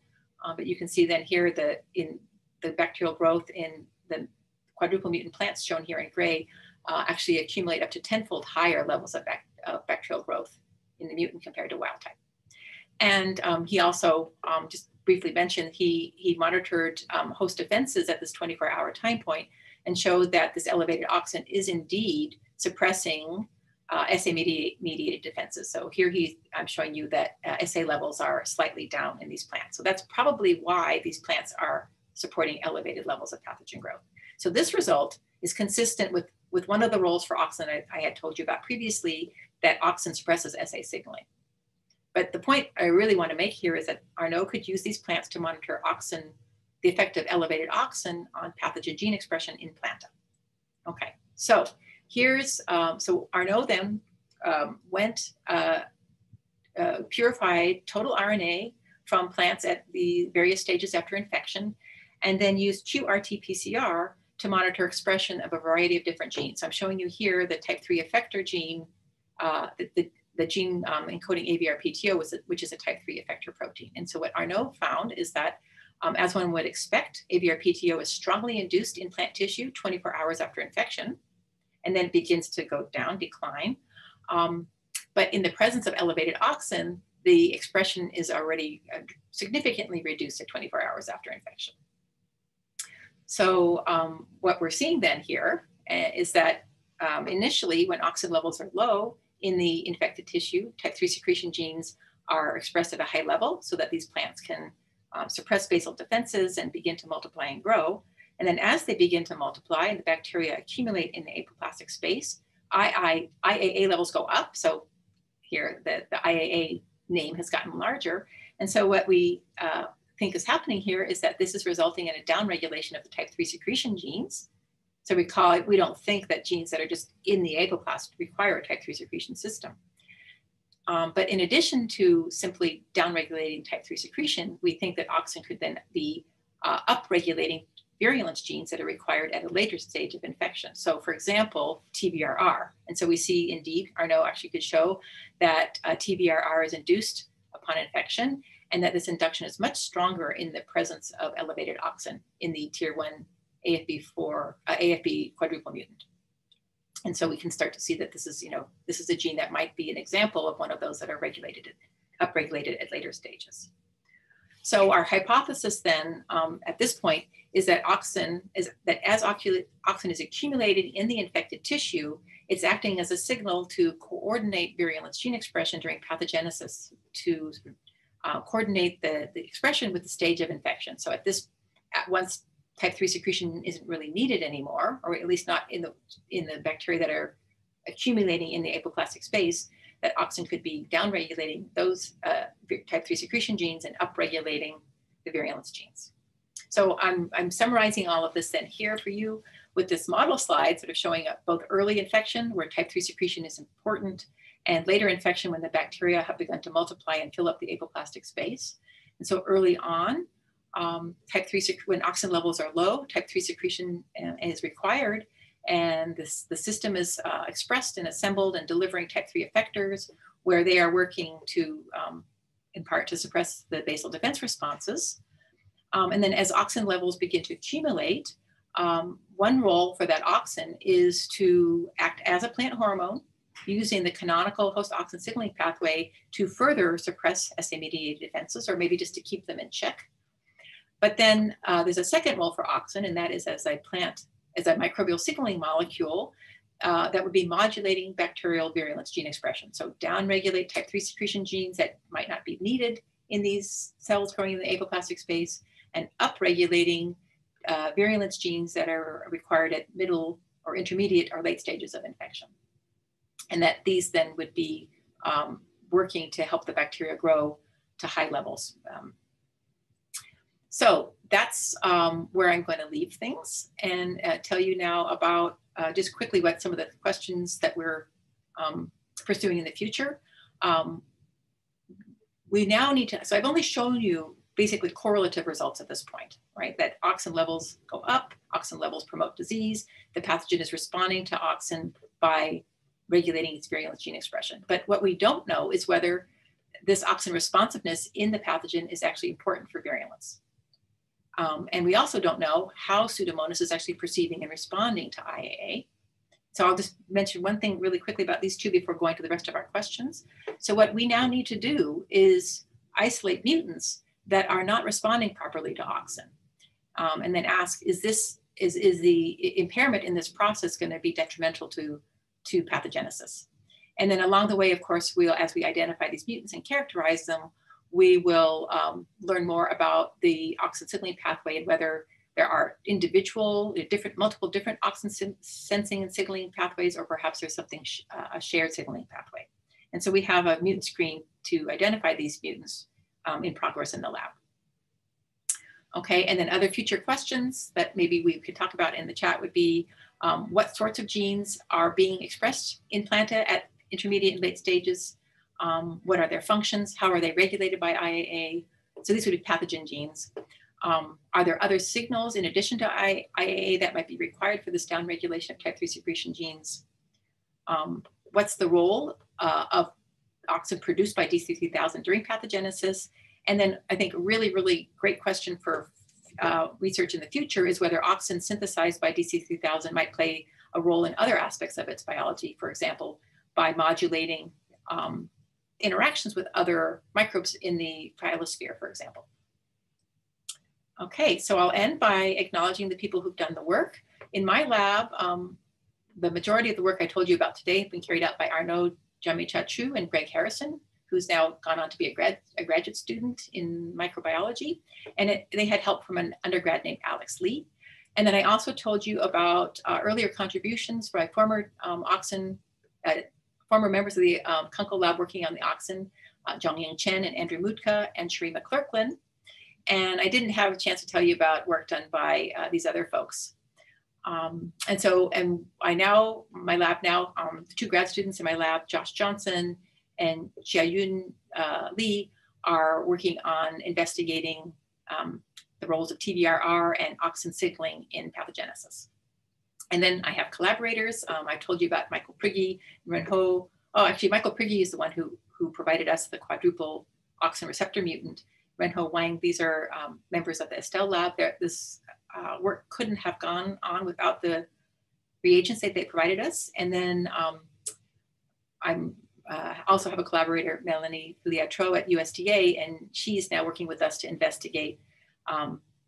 But you can see then here in the bacterial growth in the quadruple mutant plants shown here in gray actually accumulate up to 10-fold higher levels of bacterial growth in the mutant compared to wild type. And he also, just briefly mentioned, he monitored host defenses at this 24-hour time point and showed that this elevated auxin is indeed suppressing SA-mediated defenses. So here I'm showing you that SA levels are slightly down in these plants. So that's probably why these plants are supporting elevated levels of pathogen growth. So this result is consistent with one of the roles for auxin I had told you about previously, that auxin suppresses SA signaling. But the point I really want to make here is that Arnaud could use these plants to monitor auxin, the effect of elevated auxin on pathogen gene expression in planta. Okay, so here's, so Arnaud then purified total RNA from plants at the various stages after infection, and then used qRT-PCR to monitor expression of a variety of different genes. So I'm showing you here the type 3 effector gene, the gene encoding AVR-PTO, which is a type 3 effector protein. And so what Arnaud found is that, as one would expect, AVR-PTO is strongly induced in plant tissue 24 hours after infection, and then begins to go down, decline. But in the presence of elevated auxin, the expression is already significantly reduced at 24 hours after infection. So what we're seeing then here is that initially, when auxin levels are low in the infected tissue, type 3 secretion genes are expressed at a high level so that these plants can suppress basal defenses and begin to multiply and grow. And then as they begin to multiply and the bacteria accumulate in the apoplastic space, IAA levels go up. So here the IAA name has gotten larger. And so what we think is happening here is that this is resulting in a downregulation of the type 3 secretion genes. So we don't think that genes that are just in the apoplast require a type 3 secretion system. But in addition to simply downregulating type 3 secretion, we think that Auxin could then be upregulating virulence genes that are required at a later stage of infection. So for example, TVRR. And so we see indeed, Arnaud actually could show that TVRR is induced upon infection, and that this induction is much stronger in the presence of elevated auxin in the tier 1 AFB quadruple mutant. And so we can start to see that this is, this is a gene that might be an example of one of those that are upregulated at later stages. So our hypothesis then at this point is that auxin is accumulated in the infected tissue, it's acting as a signal to coordinate virulence gene expression during pathogenesis to coordinate the expression with the stage of infection. So once type 3 secretion isn't really needed anymore, or at least not in the bacteria that are accumulating in the apoplastic space, that auxin could be downregulating those type 3 secretion genes and upregulating the virulence genes. So I'm summarizing all of this then here for you with this model slide, sort of showing up both early infection where type 3 secretion is important, and later infection when the bacteria have begun to multiply and fill up the apoplastic space. And so early on, when auxin levels are low, type 3 secretion is required, and the system is expressed and assembled and delivering type 3 effectors where they are working to, in part, to suppress the basal defense responses. And then as auxin levels begin to accumulate, one role for that auxin is to act as a plant hormone using the canonical host auxin signaling pathway to further suppress SA-mediated defenses, or maybe just to keep them in check. But then there's a second role for auxin, and that is as a microbial signaling molecule that would be modulating bacterial virulence gene expression. So downregulate type 3 secretion genes that might not be needed in these cells growing in the apoplastic space, and upregulating virulence genes that are required at middle or intermediate or late stages of infection. And that these then would be working to help the bacteria grow to high levels. So that's where I'm going to leave things and tell you now about just quickly what some of the questions that we're pursuing in the future. We now need to, so I've only shown you basically correlative results at this point, right? That auxin levels go up, auxin levels promote disease, the pathogen is responding to auxin by regulating its virulence gene expression. But what we don't know is whether this auxin responsiveness in the pathogen is actually important for virulence. And we also don't know how Pseudomonas is actually perceiving and responding to IAA. So I'll just mention one thing really quickly about these two before going to the rest of our questions. So what we now need to do is isolate mutants that are not responding properly to auxin, and then ask, is the impairment in this process going to be detrimental to pathogenesis? And then along the way, of course, as we identify these mutants and characterize them, we will learn more about the auxin signaling pathway and whether there are multiple different auxin sensing and signaling pathways, or perhaps there's something, a shared signaling pathway. And so we have a mutant screen to identify these mutants in progress in the lab. Okay, and then other future questions that maybe we could talk about in the chat would be what sorts of genes are being expressed in planta at intermediate and late stages? What are their functions? How are they regulated by IAA? So these would be pathogen genes. Are there other signals in addition to IAA that might be required for this downregulation of type 3 secretion genes? What's the role of auxin produced by DC3000 during pathogenesis? And then I think a really, really great question for research in the future is whether auxin synthesized by DC3000 might play a role in other aspects of its biology, for example, by modulating interactions with other microbes in the phyllosphere, for example. Okay, so I'll end by acknowledging the people who've done the work. In my lab, the majority of the work I told you about today has been carried out by Arnaud Jamichachu and Greg Harrison. who's now gone on to be a graduate student in microbiology. And they had help from an undergrad named Alex Lee. And then I also told you about earlier contributions by former former members of the Kunkel lab working on the Oxen, Zhongying Chen and Andrew Mutka and Sheree McClurklin. And I didn't have a chance to tell you about work done by these other folks. And my lab now, the 2 grad students in my lab, Josh Johnson and Jiayun Li, are working on investigating the roles of TVRR and auxin signaling in pathogenesis. And then I have collaborators. I told you about Michael Prigge, Ren Ho. Oh, actually, Michael Prigge is the one who provided us the quadruple auxin receptor mutant. Ren Ho Wang, these are members of the Estelle lab. This work couldn't have gone on without the reagents that they provided us. And then I'm also have a collaborator, Melanie Liatro at USDA, and she's now working with us to investigate,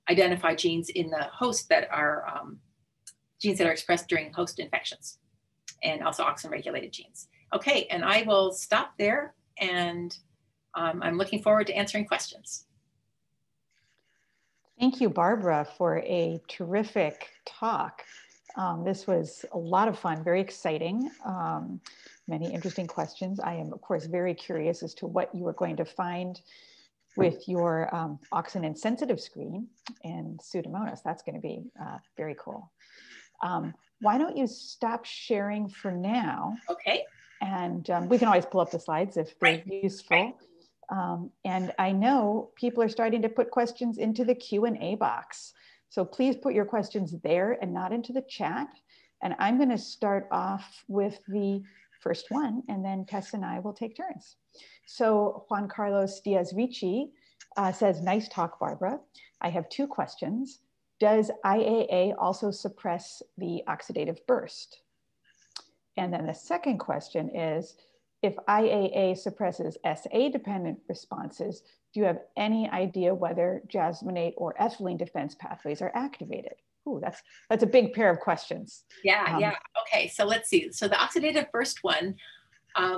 identify genes in the host that are genes that are expressed during host infections, and also auxin regulated genes. Okay, and I will stop there, and I'm looking forward to answering questions. Thank you, Barbara, for a terrific talk. This was a lot of fun, very exciting, many interesting questions. I am, of course, very curious as to what you are going to find with your auxin insensitive screen and Pseudomonas. That's going to be very cool. Why don't you stop sharing for now? Okay. And we can always pull up the slides if they're useful. And I know people are starting to put questions into the Q&A box. So please put your questions there and not into the chat. And I'm going to start off with the first one, and then Tess and I will take turns. So Juan Carlos Diaz Ricci says, nice talk, Barbara. I have 2 questions. Does IAA also suppress the oxidative burst? And then the second question is, if IAA suppresses SA-dependent responses, do you have any idea whether jasmonate or ethylene defense pathways are activated? Ooh, that's a big pair of questions. Yeah. Okay, so let's see. So the oxidative burst one,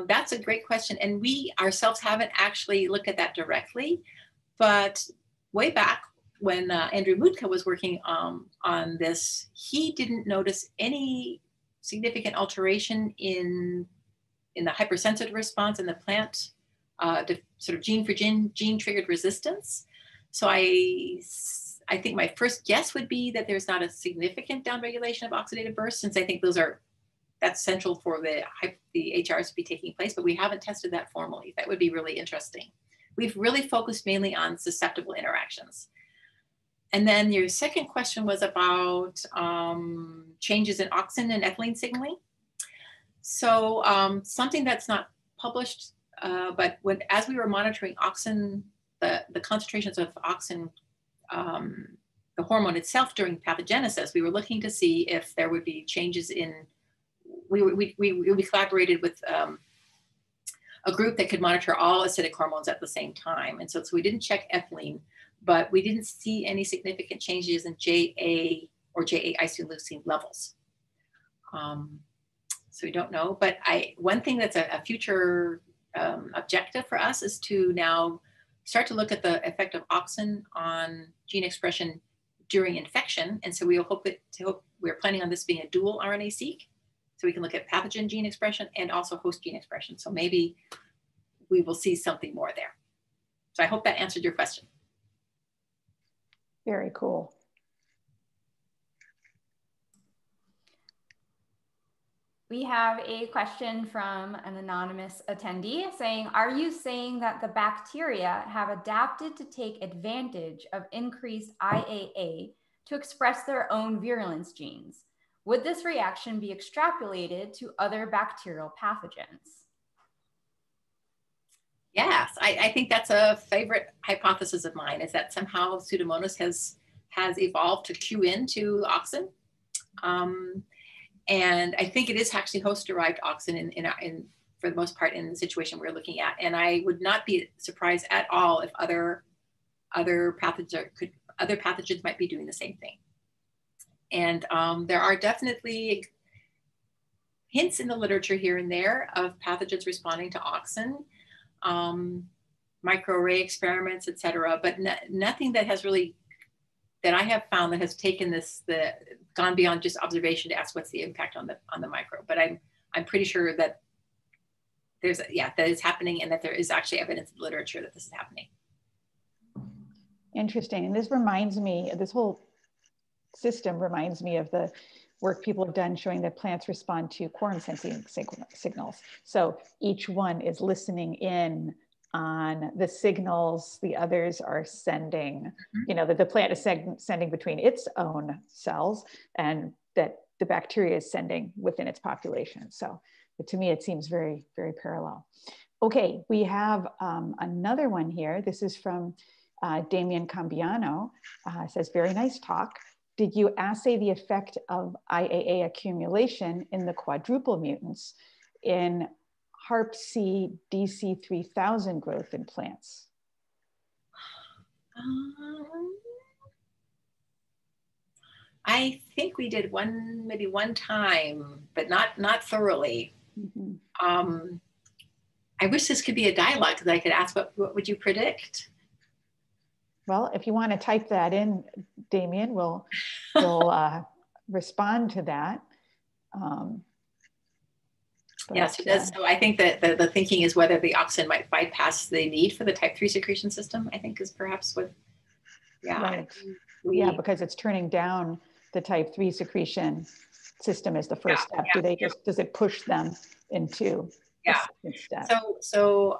that's a great question. And we ourselves haven't actually looked at that directly, but way back when Andrew Mutka was working on this, he didn't notice any significant alteration in the hypersensitive response in the plant, sort of gene for gene triggered resistance. So I think my first guess would be that there's not a significant downregulation of oxidative burst, since I think that's central for the HRs to be taking place, but we haven't tested that formally. That would be really interesting. We've really focused mainly on susceptible interactions. And then your second question was about changes in auxin and ethylene signaling. So something that's not published, but as we were monitoring auxin, the concentrations of auxin, the hormone itself during pathogenesis, we were looking to see if there would be changes in, we collaborated with a group that could monitor all acidic hormones at the same time. And so we didn't check ethylene, but we didn't see any significant changes in JA or JA isoleucine levels. So we don't know, but one thing that's a future objective for us is to now start to look at the effect of auxin on gene expression during infection. And so we're planning on this being a dual RNA-seq, so we can look at pathogen gene expression and also host gene expression. So maybe we will see something more there. So I hope that answered your question. Very cool. We have a question from an anonymous attendee saying, are you saying that the bacteria have adapted to take advantage of increased IAA to express their own virulence genes? Would this reaction be extrapolated to other bacterial pathogens? Yes, I think that's a favorite hypothesis of mine, is that somehow Pseudomonas has evolved to cue into auxin. And I think it is actually host-derived auxin for the most part in the situation we're looking at. And I would not be surprised at all if other pathogens might be doing the same thing. And there are definitely hints in the literature here and there of pathogens responding to auxin. microarray experiments, et cetera, but nothing that has really, that I have found that has taken gone beyond just observation to ask what's the impact on the microbe. But I'm pretty sure that that is happening, and that there is actually evidence in the literature that this is happening. Interesting. And this reminds me, this whole system reminds me of the work people have done showing that plants respond to quorum sensing signals. So each one is listening in on the signals the others are sending, you know, that the plant is sending between its own cells and that the bacteria is sending within its population. So to me, it seems very, very parallel. Okay, we have another one here. This is from Damian Cambiano. Says, very nice talk. Did you assay the effect of IAA accumulation in the quadruple mutants in HARP-C DC3000 growth in plants? I think we did maybe one time, but not thoroughly. Mm-hmm. I wish this could be a dialogue because I could ask, what would you predict? Well, if you want to type that in, Damien, we'll respond to that. Yes, it does. So I think that the thinking is whether the Oxen might bypass the need for the type 3 secretion system, I think is perhaps what, yeah. Right. Yeah, because it's turning down the type 3 secretion system as the first step. Does it push them into the second step? So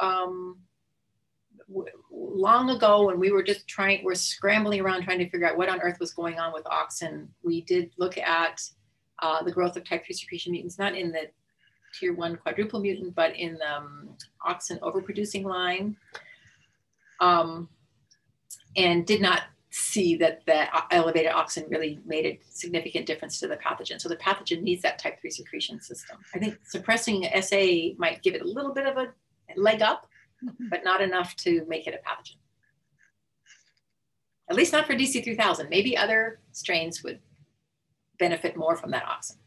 long ago, when we were just we're scrambling around trying to figure out what on earth was going on with Oxen, we did look at the growth of type 3 secretion mutants, not in the tier 1 quadruple mutant, but in the Oxen overproducing line, and did not see that the elevated Oxen really made a significant difference to the pathogen. So the pathogen needs that type 3 secretion system. I think suppressing SA might give it a little bit of a leg up, but not enough to make it a pathogen. At least not for DC3000. Maybe other strains would benefit more from that Oxen.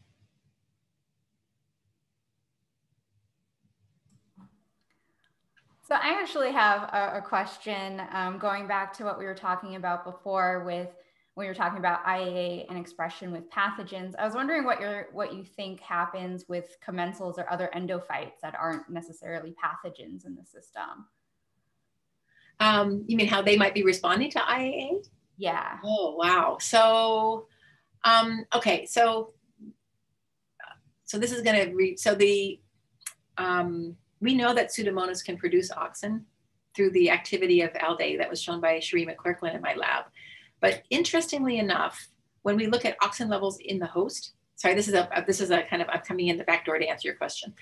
So I actually have a question going back to what we were talking about before when we were talking about IAA and expression with pathogens. I was wondering what you think happens with commensals or other endophytes that aren't necessarily pathogens in the system. You mean how they might be responding to IAA? Yeah. Oh, wow. So, okay. So this is going to read, so we know that Pseudomonas can produce Auxin through the activity of ALDE that was shown by Sheree McClurkin in my lab. But interestingly enough, when we look at Auxin levels in the host, sorry, this is a kind of, I'm coming in the back door to answer your question.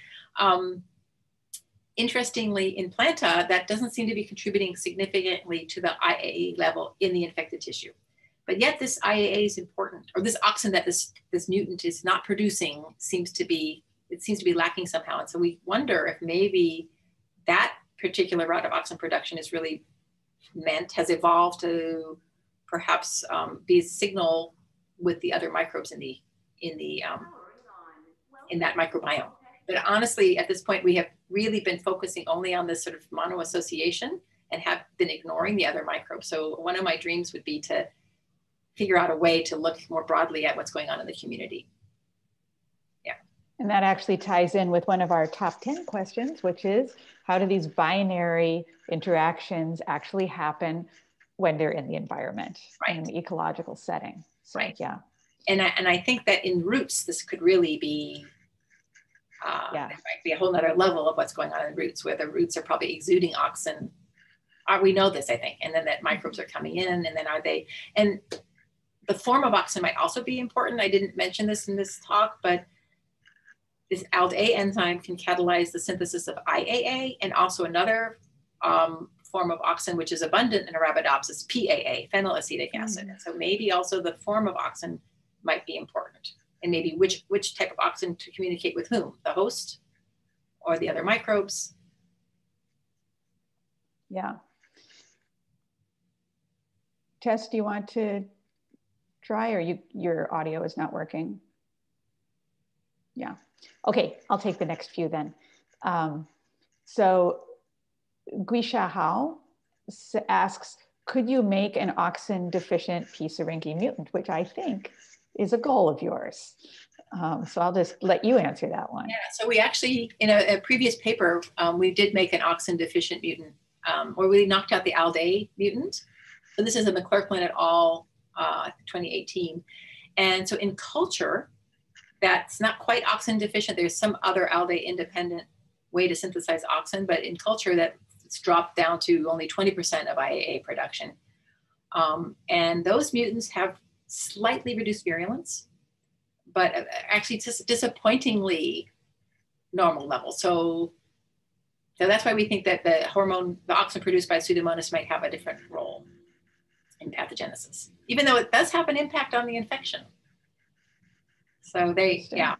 Interestingly, in planta, that doesn't seem to be contributing significantly to the IAA level in the infected tissue. But yet this IAA is important, or this Auxin that this mutant is not producing seems to be lacking somehow. And so we wonder if maybe that particular route of Auxin production is really has evolved to perhaps be a signal with the other microbes in that microbiome. But honestly, at this point, we have really been focusing only on this sort of monoassociation and have been ignoring the other microbes. So one of my dreams would be to figure out a way to look more broadly at what's going on in the community. Yeah. And that actually ties in with one of our top 10 questions, which is, how do these binary interactions actually happen when they're in the environment, right, in an ecological setting? So, right. Yeah. And I think that in roots, this could really be, there might be a whole nother level of what's going on in roots, where the roots are probably exuding Auxin. We know this, I think, and then that microbes are coming in, and then and the form of Auxin might also be important. I didn't mention this in this talk, but this ALDA enzyme can catalyze the synthesis of IAA and also another form of Auxin, which is abundant in Arabidopsis, PAA, phenylacetic acid. And so maybe also the form of Auxin might be important, and maybe which type of Auxin to communicate with whom, the host or the other microbes. Yeah. Tess, do you want to try, or your audio is not working? Yeah. Okay, I'll take the next few then. So Guisha Hao asks, could you make an auxin deficient P. syringe mutant, which I think is a goal of yours. So I'll just let you answer that one. Yeah, so we actually, in a previous paper, we did make an auxin deficient mutant, where we knocked out the ALDE mutant. So this is a McClurkin et al. 2018. And so in culture, that's not quite auxin deficient. There's some other ALDE independent way to synthesize auxin, but in culture that's dropped down to only 20% of IAA production. And those mutants have slightly reduced virulence, but actually just disappointingly normal levels. So that's why we think that the hormone, the auxin produced by Pseudomonas might have a different role in pathogenesis, even though it does have an impact on the infection. So yeah.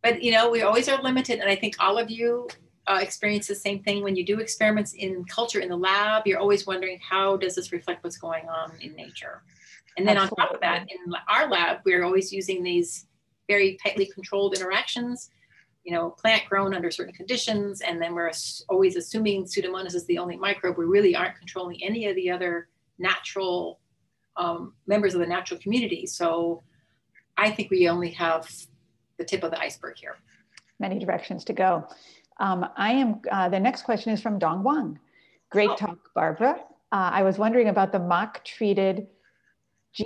But we always are limited. And I think all of you experience the same thing when you do experiments in culture in the lab. You're always wondering, how does this reflect what's going on in nature? And then Absolutely. On top of that, in our lab, we're always using these very tightly controlled interactions, plant grown under certain conditions. And then we're always assuming Pseudomonas is the only microbe. We really aren't controlling any of the other natural members of the natural community. So I think we only have the tip of the iceberg here. Many directions to go. The next question is from Dong Wang. Great talk, Barbara. I was wondering about the mock-treated GR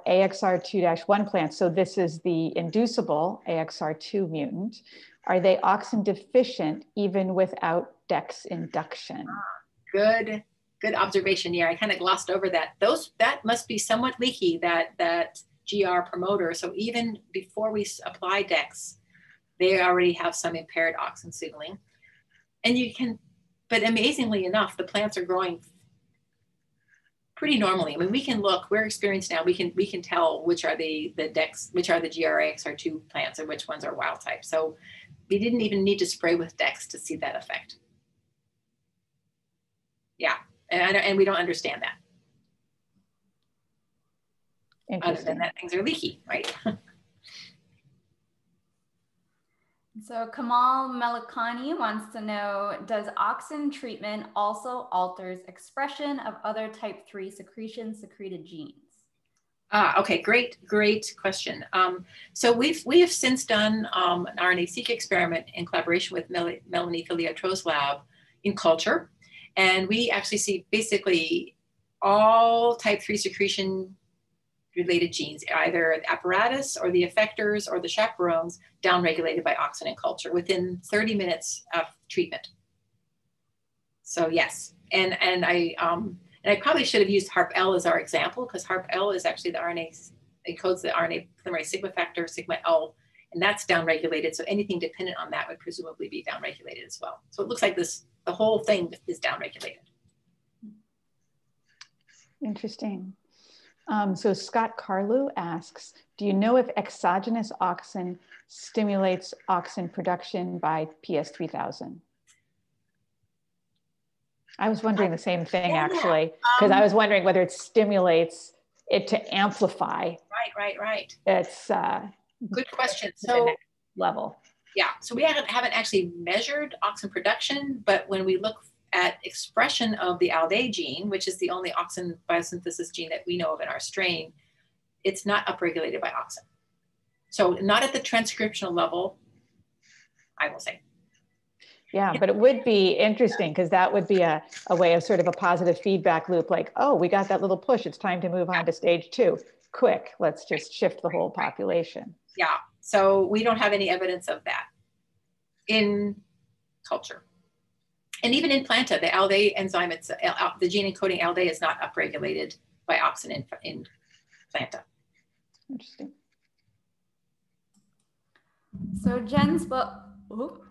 AXR2-1 plants. So this is the inducible AXR2 mutant. Are they auxin deficient even without DEX induction? Good observation. Yeah, I kind of glossed over that. That must be somewhat leaky, that GR promoter. So even before we apply DEX, they already have some impaired auxin signaling. And but amazingly enough, the plants are growing pretty normally. I mean, we can look, we're experienced now, we can tell which are the DEX, which are the GRAXR2 plants and which ones are wild type. So we didn't even need to spray with DEX to see that effect. Yeah, and we don't understand that. Other than that, things are leaky, right? So Kamal Melikani wants to know, does auxin treatment also alters expression of other type 3 secretion secreted genes? Okay, great question. So we have since done an RNA-seq experiment in collaboration with Melanie Filiatro's lab in culture. And we actually see basically all type 3 secretion related genes, either the apparatus or the effectors or the chaperones, downregulated by auxin in culture within 30 minutes of treatment. So yes, and I probably should have used HARP-L as our example, because HARP-L is actually the RNA, it codes the RNA polymerase sigma factor, sigma L, and that's downregulated. So anything dependent on that would presumably be downregulated as well. So it looks like the whole thing is downregulated. Interesting. So Scott Carlew asks, do you know if exogenous auxin stimulates auxin production by PS3000? I was wondering the same thing, actually, because I was wondering whether it stimulates it to amplify. Right. It's good question. So level. Yeah, so we haven't actually measured auxin production, but when we look at expression of the ALDE gene, which is the only auxin biosynthesis gene that we know of in our strain, it's not upregulated by auxin. So not at the transcriptional level, I will say. Yeah, but it would be interesting, because that would be a way of sort of a positive feedback loop, like, oh, we got that little push, it's time to move on to stage 2. Quick, let's just shift the whole population. Yeah, so we don't have any evidence of that in culture. And even in planta, the ALDE enzyme, the gene encoding ALDE is not upregulated by auxin in planta. Interesting. So Jen's book,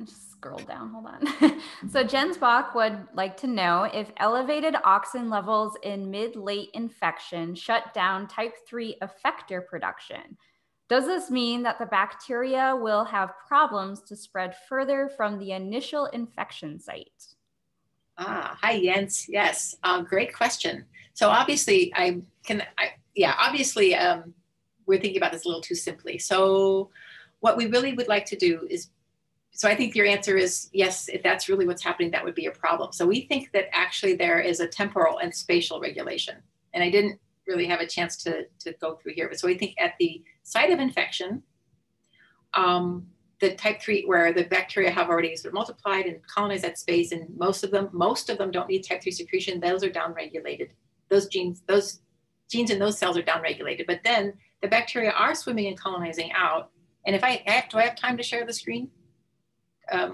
just scroll down, hold on. So Jens Bach would like to know if elevated auxin levels in mid-late infection shut down type 3 effector production. Does this mean that the bacteria will have problems to spread further from the initial infection site? Hi, Jens. Yes, great question. So obviously, we're thinking about this a little too simply. So what we really would like to do is so I think your answer is yes, if that's really what's happening, that would be a problem. So we think that actually there is a temporal and spatial regulation. And I didn't really have a chance to go through here, but so we think at the site of infection, the type 3, where the bacteria have already sort of multiplied and colonized that space, and most of them don't need type 3 secretion. Those are downregulated. Those genes in those cells are downregulated. But then the bacteria are swimming and colonizing out. And if do I have time to share the screen? I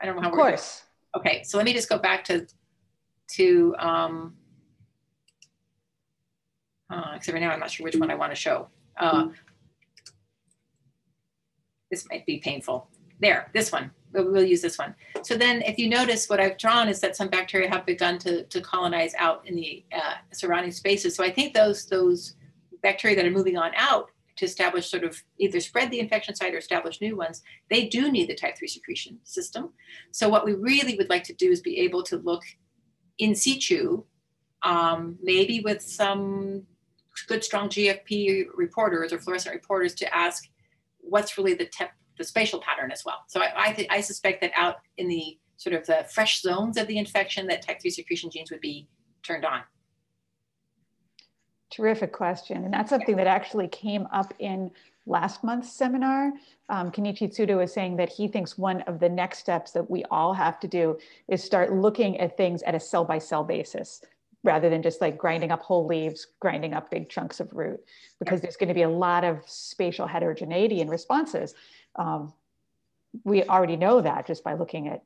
don't know how. Of course. Okay, so let me just go back to except for now I'm not sure which one I want to show. This might be painful. There, this one. We'll use this one. So then if you notice, what I've drawn is that some bacteria have begun to colonize out in the surrounding spaces. So I think those bacteria that are moving on out to establish, sort of either spread the infection site or establish new ones, they do need the type 3 secretion system. So what we really would like to do is be able to look in situ, maybe with some good strong GFP reporters or fluorescent reporters, to ask what's really the spatial pattern as well. So I suspect that out in the sort of the fresh zones of the infection, that type 3 secretion genes would be turned on. Terrific question. And that's something that actually came up in last month's seminar. Kenichi Tsudo is saying that he thinks one of the next steps that we all have to do is start looking at things at a cell-by-cell basis, rather than just like grinding up whole leaves, grinding up big chunks of root, because there's going to be a lot of spatial heterogeneity in responses. We already know that just by looking at,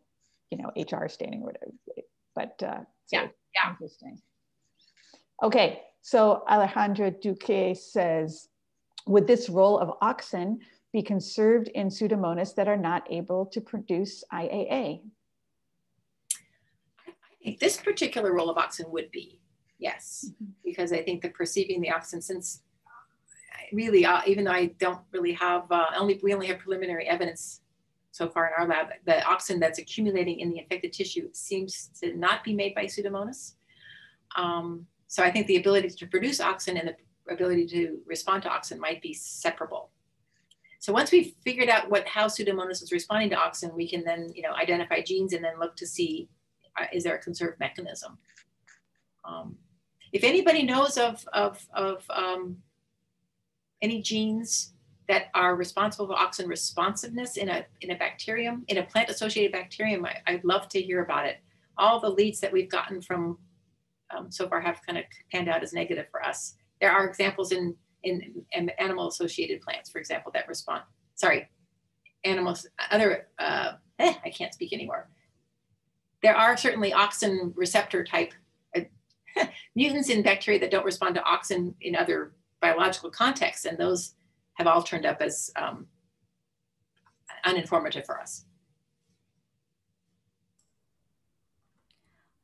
HR staining or whatever, but interesting. Okay, so Alejandro Duque says, would this role of Oxen be conserved in Pseudomonas that are not able to produce IAA? This particular role of Oxen would be, yes, because I think that perceiving the Oxen, since really, even though I don't really have, we only have preliminary evidence so far in our lab, the Oxen that's accumulating in the infected tissue seems to not be made by Pseudomonas. So I think the ability to produce Oxen and the ability to respond to Oxen might be separable. So once we've figured out how Pseudomonas is responding to Oxen, we can then identify genes and then look to see, is there a conserved mechanism? If anybody knows of any genes that are responsible for Oxen responsiveness in a bacterium, in a plant-associated bacterium, I'd love to hear about it. All the leads that we've gotten from so far have kind of panned out as negative for us. There are examples in animal-associated plants, for example, that respond. Sorry, animals. I can't speak anymore. There are certainly Oxen receptor type mutants in bacteria that don't respond to Oxen in other biological contexts, and those have all turned up as uninformative for us.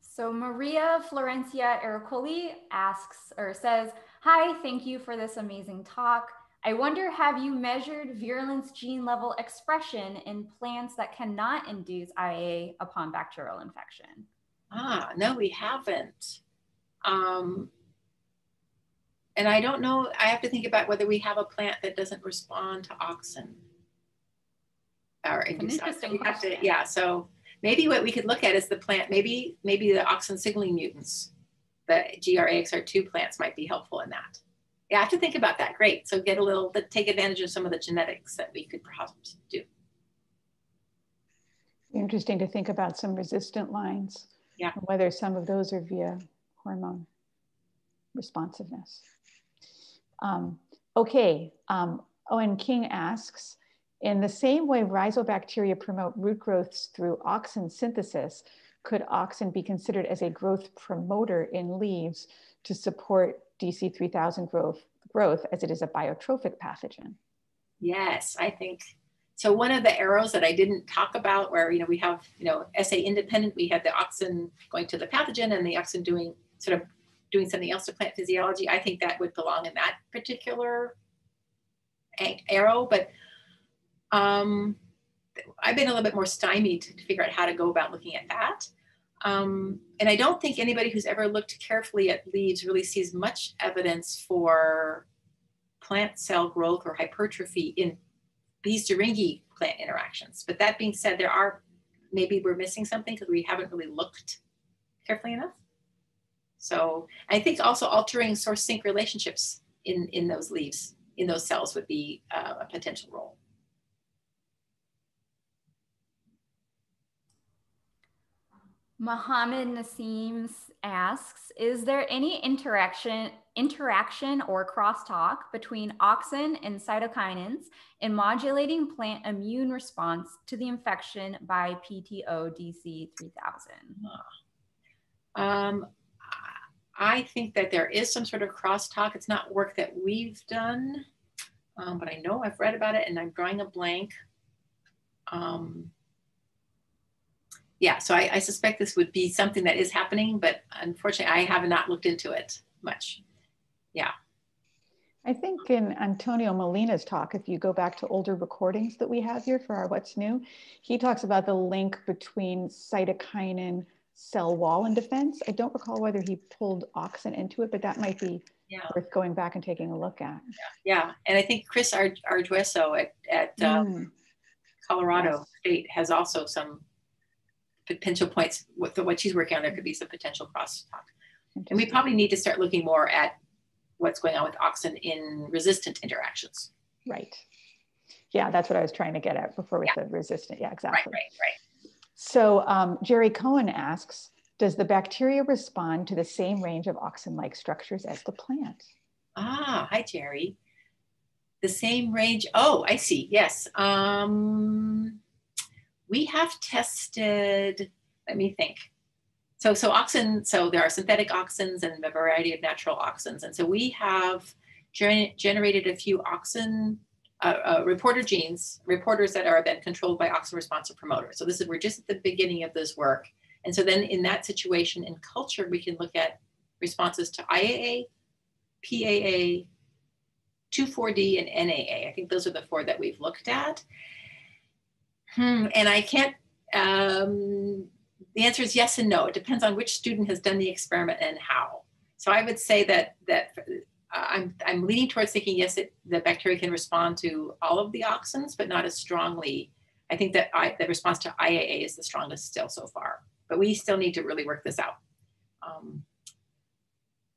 So Maria Florencia Ercoli asks or says, hi, thank you for this amazing talk. I wonder, have you measured virulence gene level expression in plants that cannot induce IA upon bacterial infection? No, we haven't. And I don't know, I have to think about whether we have a plant that doesn't respond to Oxen. Or interesting question. Yeah, so maybe what we could look at is the plant, maybe the Oxen signaling mutants, the GRAXR2 plants might be helpful in that. Yeah, I have to think about that. Great. So take advantage of some of the genetics that we could perhaps do. Interesting to think about some resistant lines. Yeah. And whether some of those are via hormone responsiveness. Owen King asks, in the same way rhizobacteria promote root growths through auxin synthesis, could auxin be considered as a growth promoter in leaves to support DC3000 growth as it is a biotrophic pathogen? Yes, I think so. One of the arrows that I didn't talk about, where we have SA independent, we have the auxin going to the pathogen and the auxin doing something else to plant physiology. I think that would belong in that particular arrow, but I've been a little bit more stymied to figure out how to go about looking at that. And I don't think anybody who's ever looked carefully at leaves really sees much evidence for plant cell growth or hypertrophy in these Syringe plant interactions. But that being said, maybe we're missing something because we haven't really looked carefully enough. So I think also altering source sink relationships in those leaves, in those cells would be a potential role. Mohammed Nassim asks, is there any interaction or crosstalk between Oxen and cytokinins in modulating plant immune response to the infection by Ptodc 3000? I think that there is some sort of crosstalk. It's not work that we've done, but I know I've read about it and I'm drawing a blank. Yeah, so I suspect this would be something that is happening, but unfortunately, I have not looked into it much. Yeah. I think in Antonio Molina's talk, if you go back to older recordings that we have here for our What's New, he talks about the link between cytokinin cell wall and defense. I don't recall whether he pulled Oxen into it, but that might be worth going back and taking a look at. Yeah, and I think Chris Argueso at Colorado State has also some potential points with what she's working on. There could be some potential crosstalk. And we probably need to start looking more at what's going on with Oxen in resistant interactions. Right. Yeah, that's what I was trying to get at before with the resistant. Yeah, exactly. Right. So Jerry Cohen asks, does the bacteria respond to the same range of Auxin-like structures as the plant? Ah, hi, Jerry. The same range. Oh, I see. Yes. We have tested, let me think. So Auxin, so there are synthetic auxins and a variety of natural auxins. And so we have generated a few auxin reporter genes, reporters that are then controlled by auxin responsive promoters. So we're just at the beginning of this work. And so then in that situation in culture, we can look at responses to IAA, PAA, 2,4-D, and NAA. I think those are the 4 that we've looked at. And I can't, the answer is yes and no. It depends on which student has done the experiment and how. So I would say that I'm leaning towards thinking, yes, the bacteria can respond to all of the auxins, but not as strongly. I think that the response to IAA is the strongest still so far, but we still need to really work this out.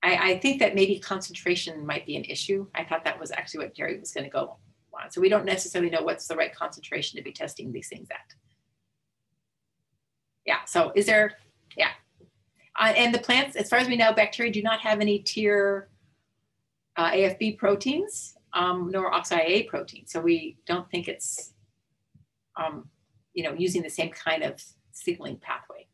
I think that maybe concentration might be an issue. I thought that was actually what Jerry was going to go on. So we don't necessarily know what's the right concentration to be testing these things at. Yeah, so is there, yeah. And the plants, as far as we know, bacteria do not have any tier AFB proteins, nor OXIA proteins. So we don't think it's, using the same kind of signaling pathway.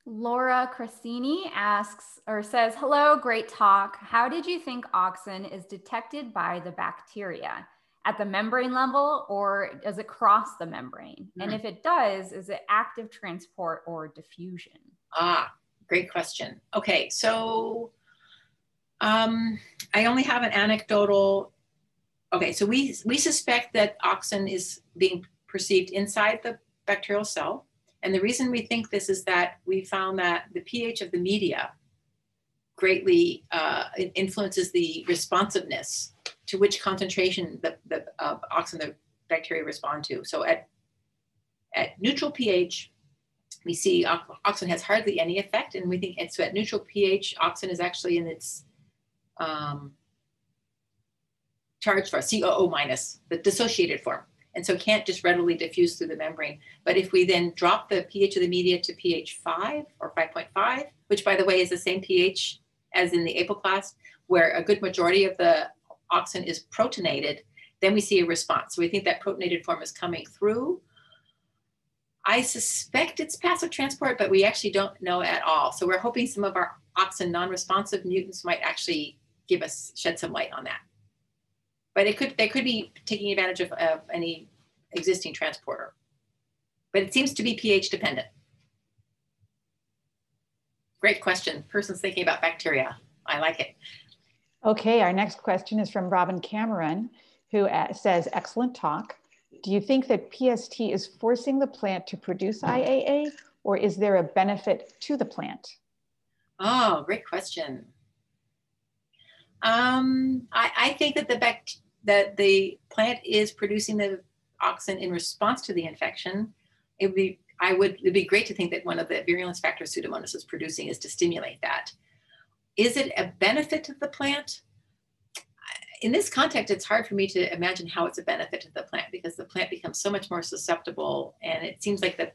Laura Cressini asks or says, hello, great talk. How did you think Oxen is detected by the bacteria? At the membrane level, or does it cross the membrane? And if it does, is it active transport or diffusion? Great question. Okay, so I only have an anecdotal. Okay, so we suspect that Oxen is being perceived inside the bacterial cell. And the reason we think this is that we found that the pH of the media greatly influences the responsiveness to which concentration the Oxen the bacteria respond to. So at neutral pH, we see Oxen has hardly any effect, and we think so at neutral pH, Oxen is actually in its charged for COO minus, the dissociated form, and so can't just readily diffuse through the membrane. But if we then drop the pH of the media to pH 5 or 5.5, which by the way is the same pH as in the apoplast, where a good majority of the Oxen is protonated, then we see a response. So we think that protonated form is coming through. I suspect it's passive transport, but we actually don't know at all. So we're hoping some of our Oxen non-responsive mutants might actually shed some light on that. But they could be taking advantage of any existing transporter. But it seems to be pH dependent. Great question. Person's thinking about bacteria. I like it. Okay, our next question is from Robin Cameron, who says, excellent talk. Do you think that PST is forcing the plant to produce IAA, or is there a benefit to the plant? Oh, great question. I think that the plant is producing the auxin in response to the infection. It'd be great to think that one of the virulence factors Pseudomonas is producing is to stimulate that. Is it a benefit to the plant? In this context, it's hard for me to imagine how it's a benefit to the plant, because the plant becomes so much more susceptible, and it seems like the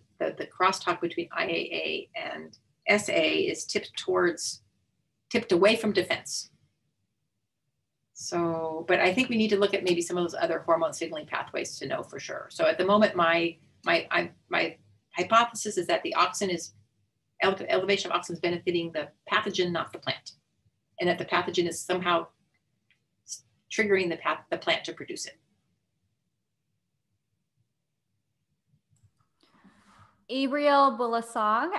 crosstalk between IAA and SA is tipped away from defense. So, but I think we need to look at maybe some of those other hormone signaling pathways to know for sure. So at the moment, my hypothesis is that the auxin is elevation of auxin is benefiting the pathogen, not the plant, and that the pathogen is somehow triggering the plant to produce it. Abriel Bulasag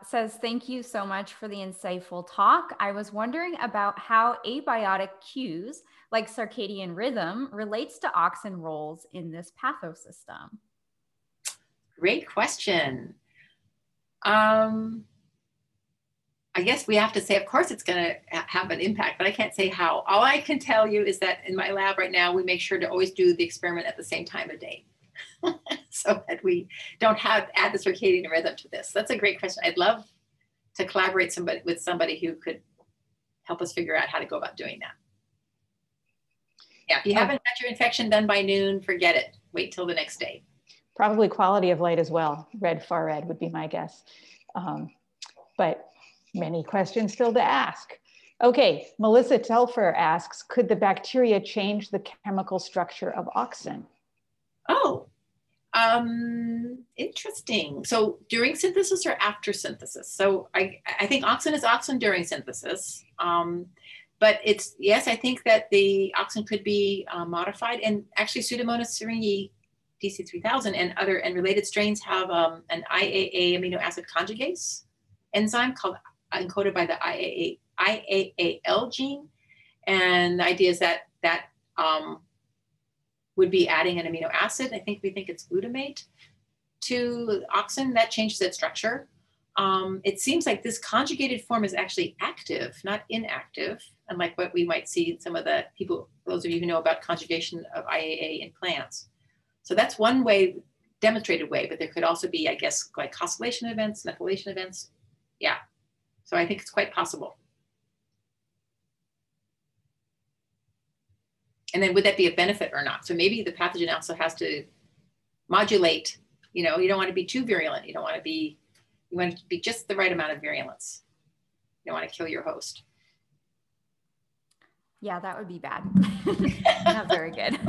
says, thank you so much for the insightful talk. I was wondering about how abiotic cues like circadian rhythm relates to auxin roles in this pathosystem. Great question. I guess we have to say, of course, it's going to have an impact, but I can't say how. All I can tell you is that in my lab right now, we make sure to always do the experiment at the same time of day. So that we don't add the circadian rhythm to this. That's a great question. I'd love to collaborate with somebody who could help us figure out how to go about doing that. Yeah, if you haven't got your infection done by noon, forget it. Wait till the next day. Probably quality of light as well. Red, far red would be my guess. But many questions still to ask. Okay, Melissa Telfer asks, could the bacteria change the chemical structure of auxin? Oh, interesting. So during synthesis or after synthesis? So I think auxin is auxin during synthesis. But it's, yes, I think that the auxin could be modified. And actually Pseudomonas syringe DC3000 and related strains have an IAA amino acid conjugase enzyme encoded by the IAAL gene. And the idea is that would be adding an amino acid. We think it's glutamate to auxin. That changes its structure. It seems like this conjugated form is actually active, not inactive, unlike what we might see in some of the people, those of you who know about conjugation of IAA in plants. So that's one way, demonstrated way, but there could also be, I guess, glycosylation events, methylation events. Yeah, so I think it's quite possible. And then would that be a benefit or not? So maybe the pathogen also has to modulate, you don't want to be too virulent. You want to be just the right amount of virulence. You don't want to kill your host. Yeah, that would be bad. Not very good.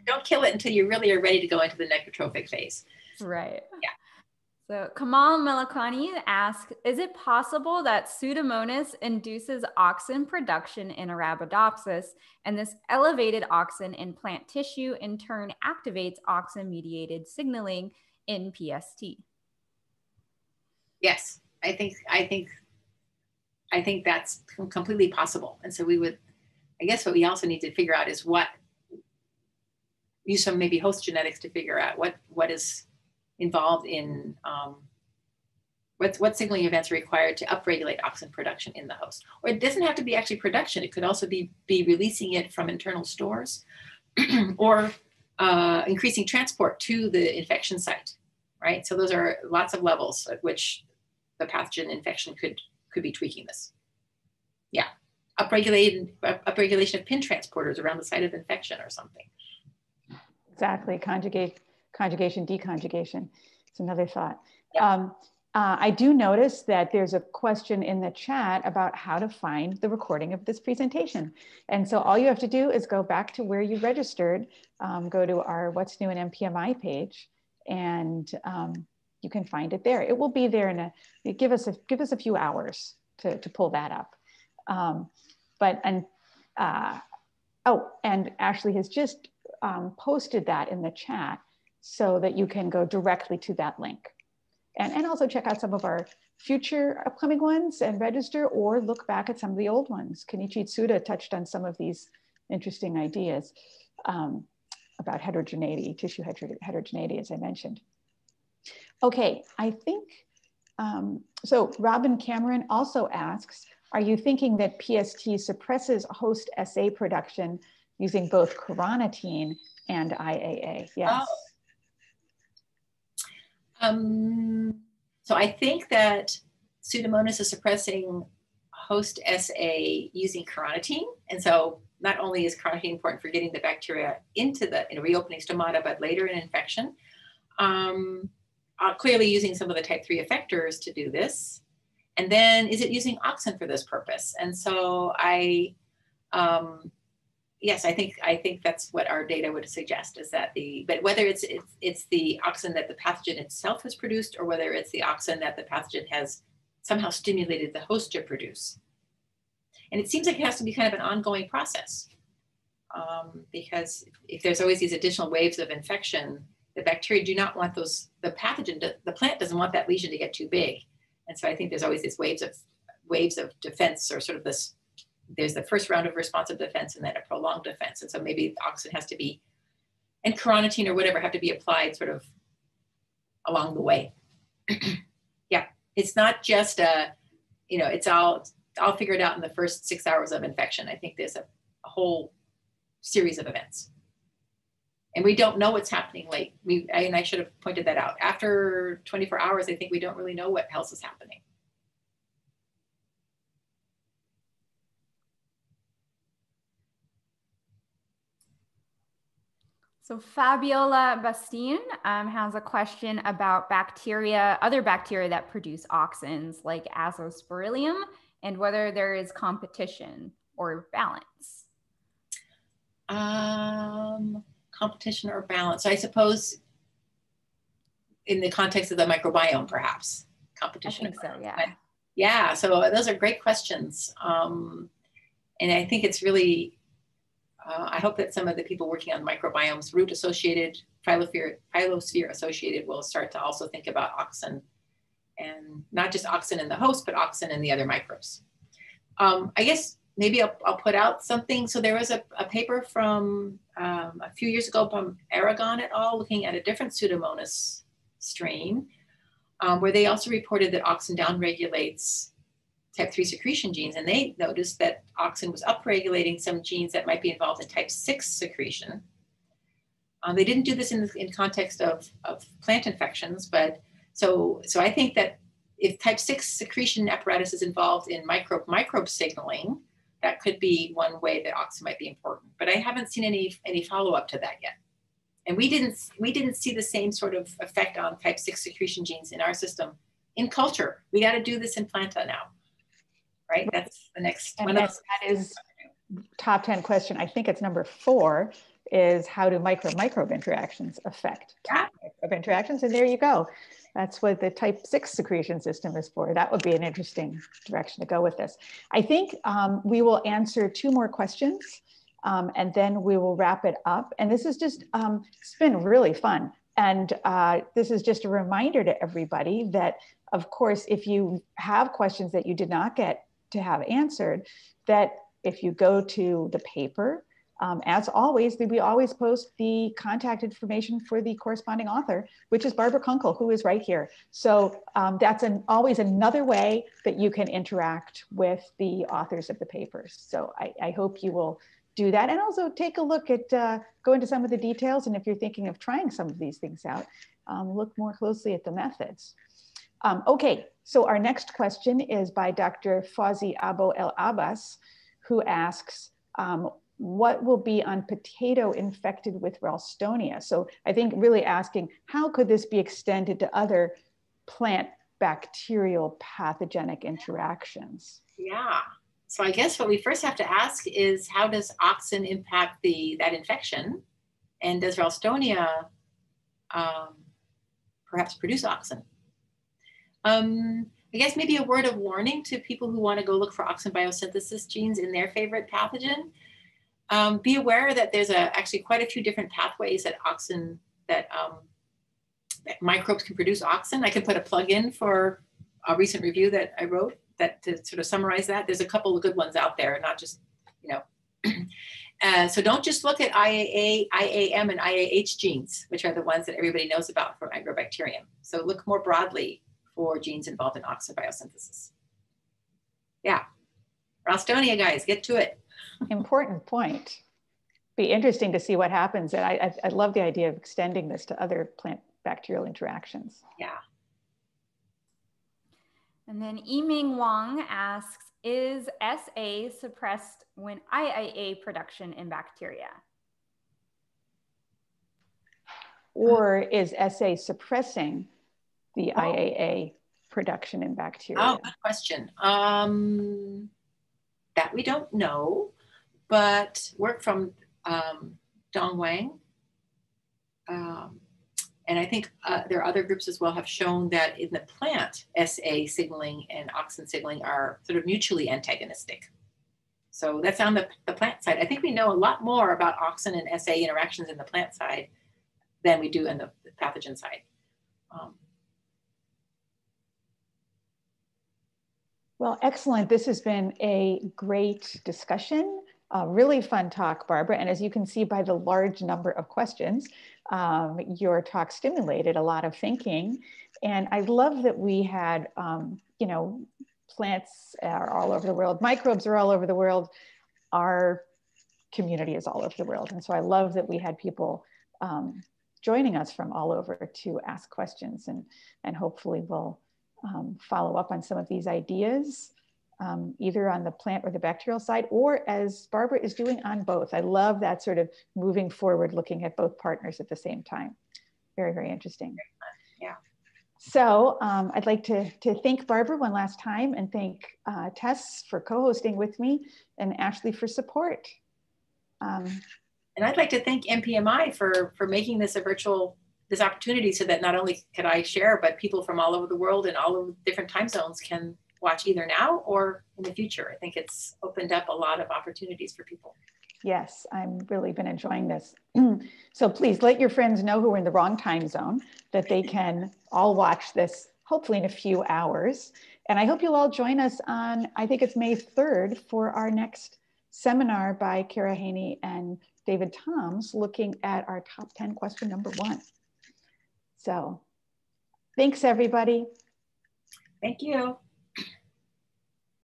Don't kill it until you really are ready to go into the necrotrophic phase. Right. Yeah. So Kamal Melakani asks, is it possible that Pseudomonas induces auxin production in Arabidopsis, and this elevated auxin in plant tissue in turn activates auxin-mediated signaling in PST? Yes, I think that's completely possible. And so I guess what we also need to figure out is use some maybe host genetics to figure out what is involved in what signaling events are required to upregulate auxin production in the host. Or it doesn't have to be actually production. It could also be releasing it from internal stores or increasing transport to the infection site, right? So those are lots of levels at which the pathogen infection could be tweaking this. Yeah, upregulation of pin transporters around the site of infection or something. Exactly, conjugation, deconjugation. It's another thought. Yeah. I do notice that there's a question in the chat about how to find the recording of this presentation. And so all you have to do is go back to where you registered, go to our What's New in MPMI page, and you can find it there. It will be there give us a few hours to pull that up. And Ashley has just posted that in the chat so that you can go directly to that link. And also check out some of our future upcoming ones and register, or look back at some of the old ones. Kenichi Tsuda touched on some of these interesting ideas about heterogeneity, tissue heterogeneity, as I mentioned. Okay, I think, so Robin Cameron also asks, Are you thinking that PST suppresses host SA production using both carnitine and IAA? Yes. Oh. So I think that Pseudomonas is suppressing host SA using carnitine. And so not only is carnitine important for getting the bacteria into the reopening stomata, but later in infection. Clearly using some of the type 3 effectors to do this. And then is it using Oxen for this purpose? And so yes, I think that's what our data would suggest, is that but whether it's the Oxen that the pathogen itself has produced, or whether it's the Oxen that the pathogen has somehow stimulated the host to produce. And it seems like it has to be kind of an ongoing process, because if there's always these additional waves of infection, the bacteria do not want those, the plant doesn't want that lesion to get too big. And so I think there's always these waves of defense, or sort of this, there's the first round of responsive defense and then a prolonged defense. And so maybe Oxen has to be, and carnitine or whatever, have to be applied sort of along the way. Yeah, it's not just it's all figured out in the first 6 hours of infection. I think there's a whole series of events. And we don't know what's happening late. And I should have pointed that out. After 24 hours, I think we don't really know what else is happening. So Fabiola Bastien has a question about other bacteria that produce auxins like Azospirillum, and whether there is competition or balance. Competition or balance. I suppose in the context of the microbiome, perhaps. Competition. I think so, yeah. But yeah, so those are great questions. And I think it's really, I hope that some of the people working on microbiomes, root-associated, phyllosphere-associated, will start to also think about Oxen, and not just Oxen in the host, but Oxen in the other microbes. I guess maybe I'll put out something. So there was a paper from a few years ago from Aragon et al. Looking at a different Pseudomonas strain, where they also reported that Oxen downregulates type 3 secretion genes. And they noticed that Oxen was upregulating some genes that might be involved in type 6 secretion. They didn't do this in context of plant infections, but so I think that if type 6 secretion apparatus is involved in microbe signaling, that could be one way that Oxen might be important. But I haven't seen any follow-up to that yet. And we didn't see the same sort of effect on type 6 secretion genes in our system in culture. We got to do this in planta now, right? That's the next one. That is top 10 question. I think it's number 4, is how do microbe interactions affect microbe interactions? And there you go. That's what the type 6 secretion system is for. That would be an interesting direction to go with this. I think we will answer 2 more questions, and then we will wrap it up. And this is just, it's been really fun. And this is just a reminder to everybody that, of course, if you have questions that you did not get to have answered, that if you go to the paper, as always, we always post the contact information for the corresponding author, which is Barbara Kunkel, who is right here. So that's always another way that you can interact with the authors of the papers. So I hope you will do that, and also take a look at, go into some of the details. And if you're thinking of trying some of these things out, look more closely at the methods. Okay, so our next question is by Dr. Fawzi Abo El Abbas, who asks, what will be on potato infected with Ralstonia? So I think really asking, how could this be extended to other plant bacterial pathogenic interactions? Yeah, so I guess what we first have to ask is, how does Oxen impact that infection? And does Ralstonia perhaps produce Oxen? I guess maybe a word of warning to people who want to go look for Oxen biosynthesis genes in their favorite pathogen. Be aware that there's actually quite a few different pathways that that microbes can produce Oxen. I can put a plug in for a recent review that I wrote to sort of summarize that. There's a couple of good ones out there, not just, so don't just look at IAA, IAM, and IAH genes, which are the ones that everybody knows about for Agrobacterium. So look more broadly for genes involved in Oxen biosynthesis. Yeah. Crosstonia, guys, get to it. Important point. Be interesting to see what happens. And I love the idea of extending this to other plant bacterial interactions. Yeah. And then Yiming Wang asks, is SA suppressed when IIA production in bacteria? Or is SA suppressing the IAA production in bacteria? Oh, good question. That we don't know, but work from Dong Wang. And I think there are other groups as well have shown that in the plant, SA signaling and auxin signaling are sort of mutually antagonistic. So that's on the plant side. I think we know a lot more about auxin and SA interactions in the plant side than we do in the pathogen side. Well, excellent. This has been a great discussion. A really fun talk, Barbara. And as you can see by the large number of questions, your talk stimulated a lot of thinking. And I love that we had, you know, plants are all over the world, microbes are all over the world, our community is all over the world. And so I love that we had people joining us from all over to ask questions, and hopefully we'll follow up on some of these ideas. Either on the plant or the bacterial side, or as Barbara is doing on both. I love that sort of moving forward, looking at both partners at the same time. Very, very interesting. Yeah. So I'd like to thank Barbara one last time, and thank Tess for co-hosting with me, and Ashley for support. And I'd like to thank MPMI for making this a virtual, this opportunity, so that not only could I share, but people from all over the world and all of different time zones can watch either now or in the future. I think it's opened up a lot of opportunities for people. Yes, I've really been enjoying this. So please let your friends know who are in the wrong time zone that they can all watch this, hopefully in a few hours. And I hope you'll all join us on, I think it's May 3rd, for our next seminar by Kara Haney and David Toms, looking at our top 10 question number 1. So thanks, everybody. Thank you.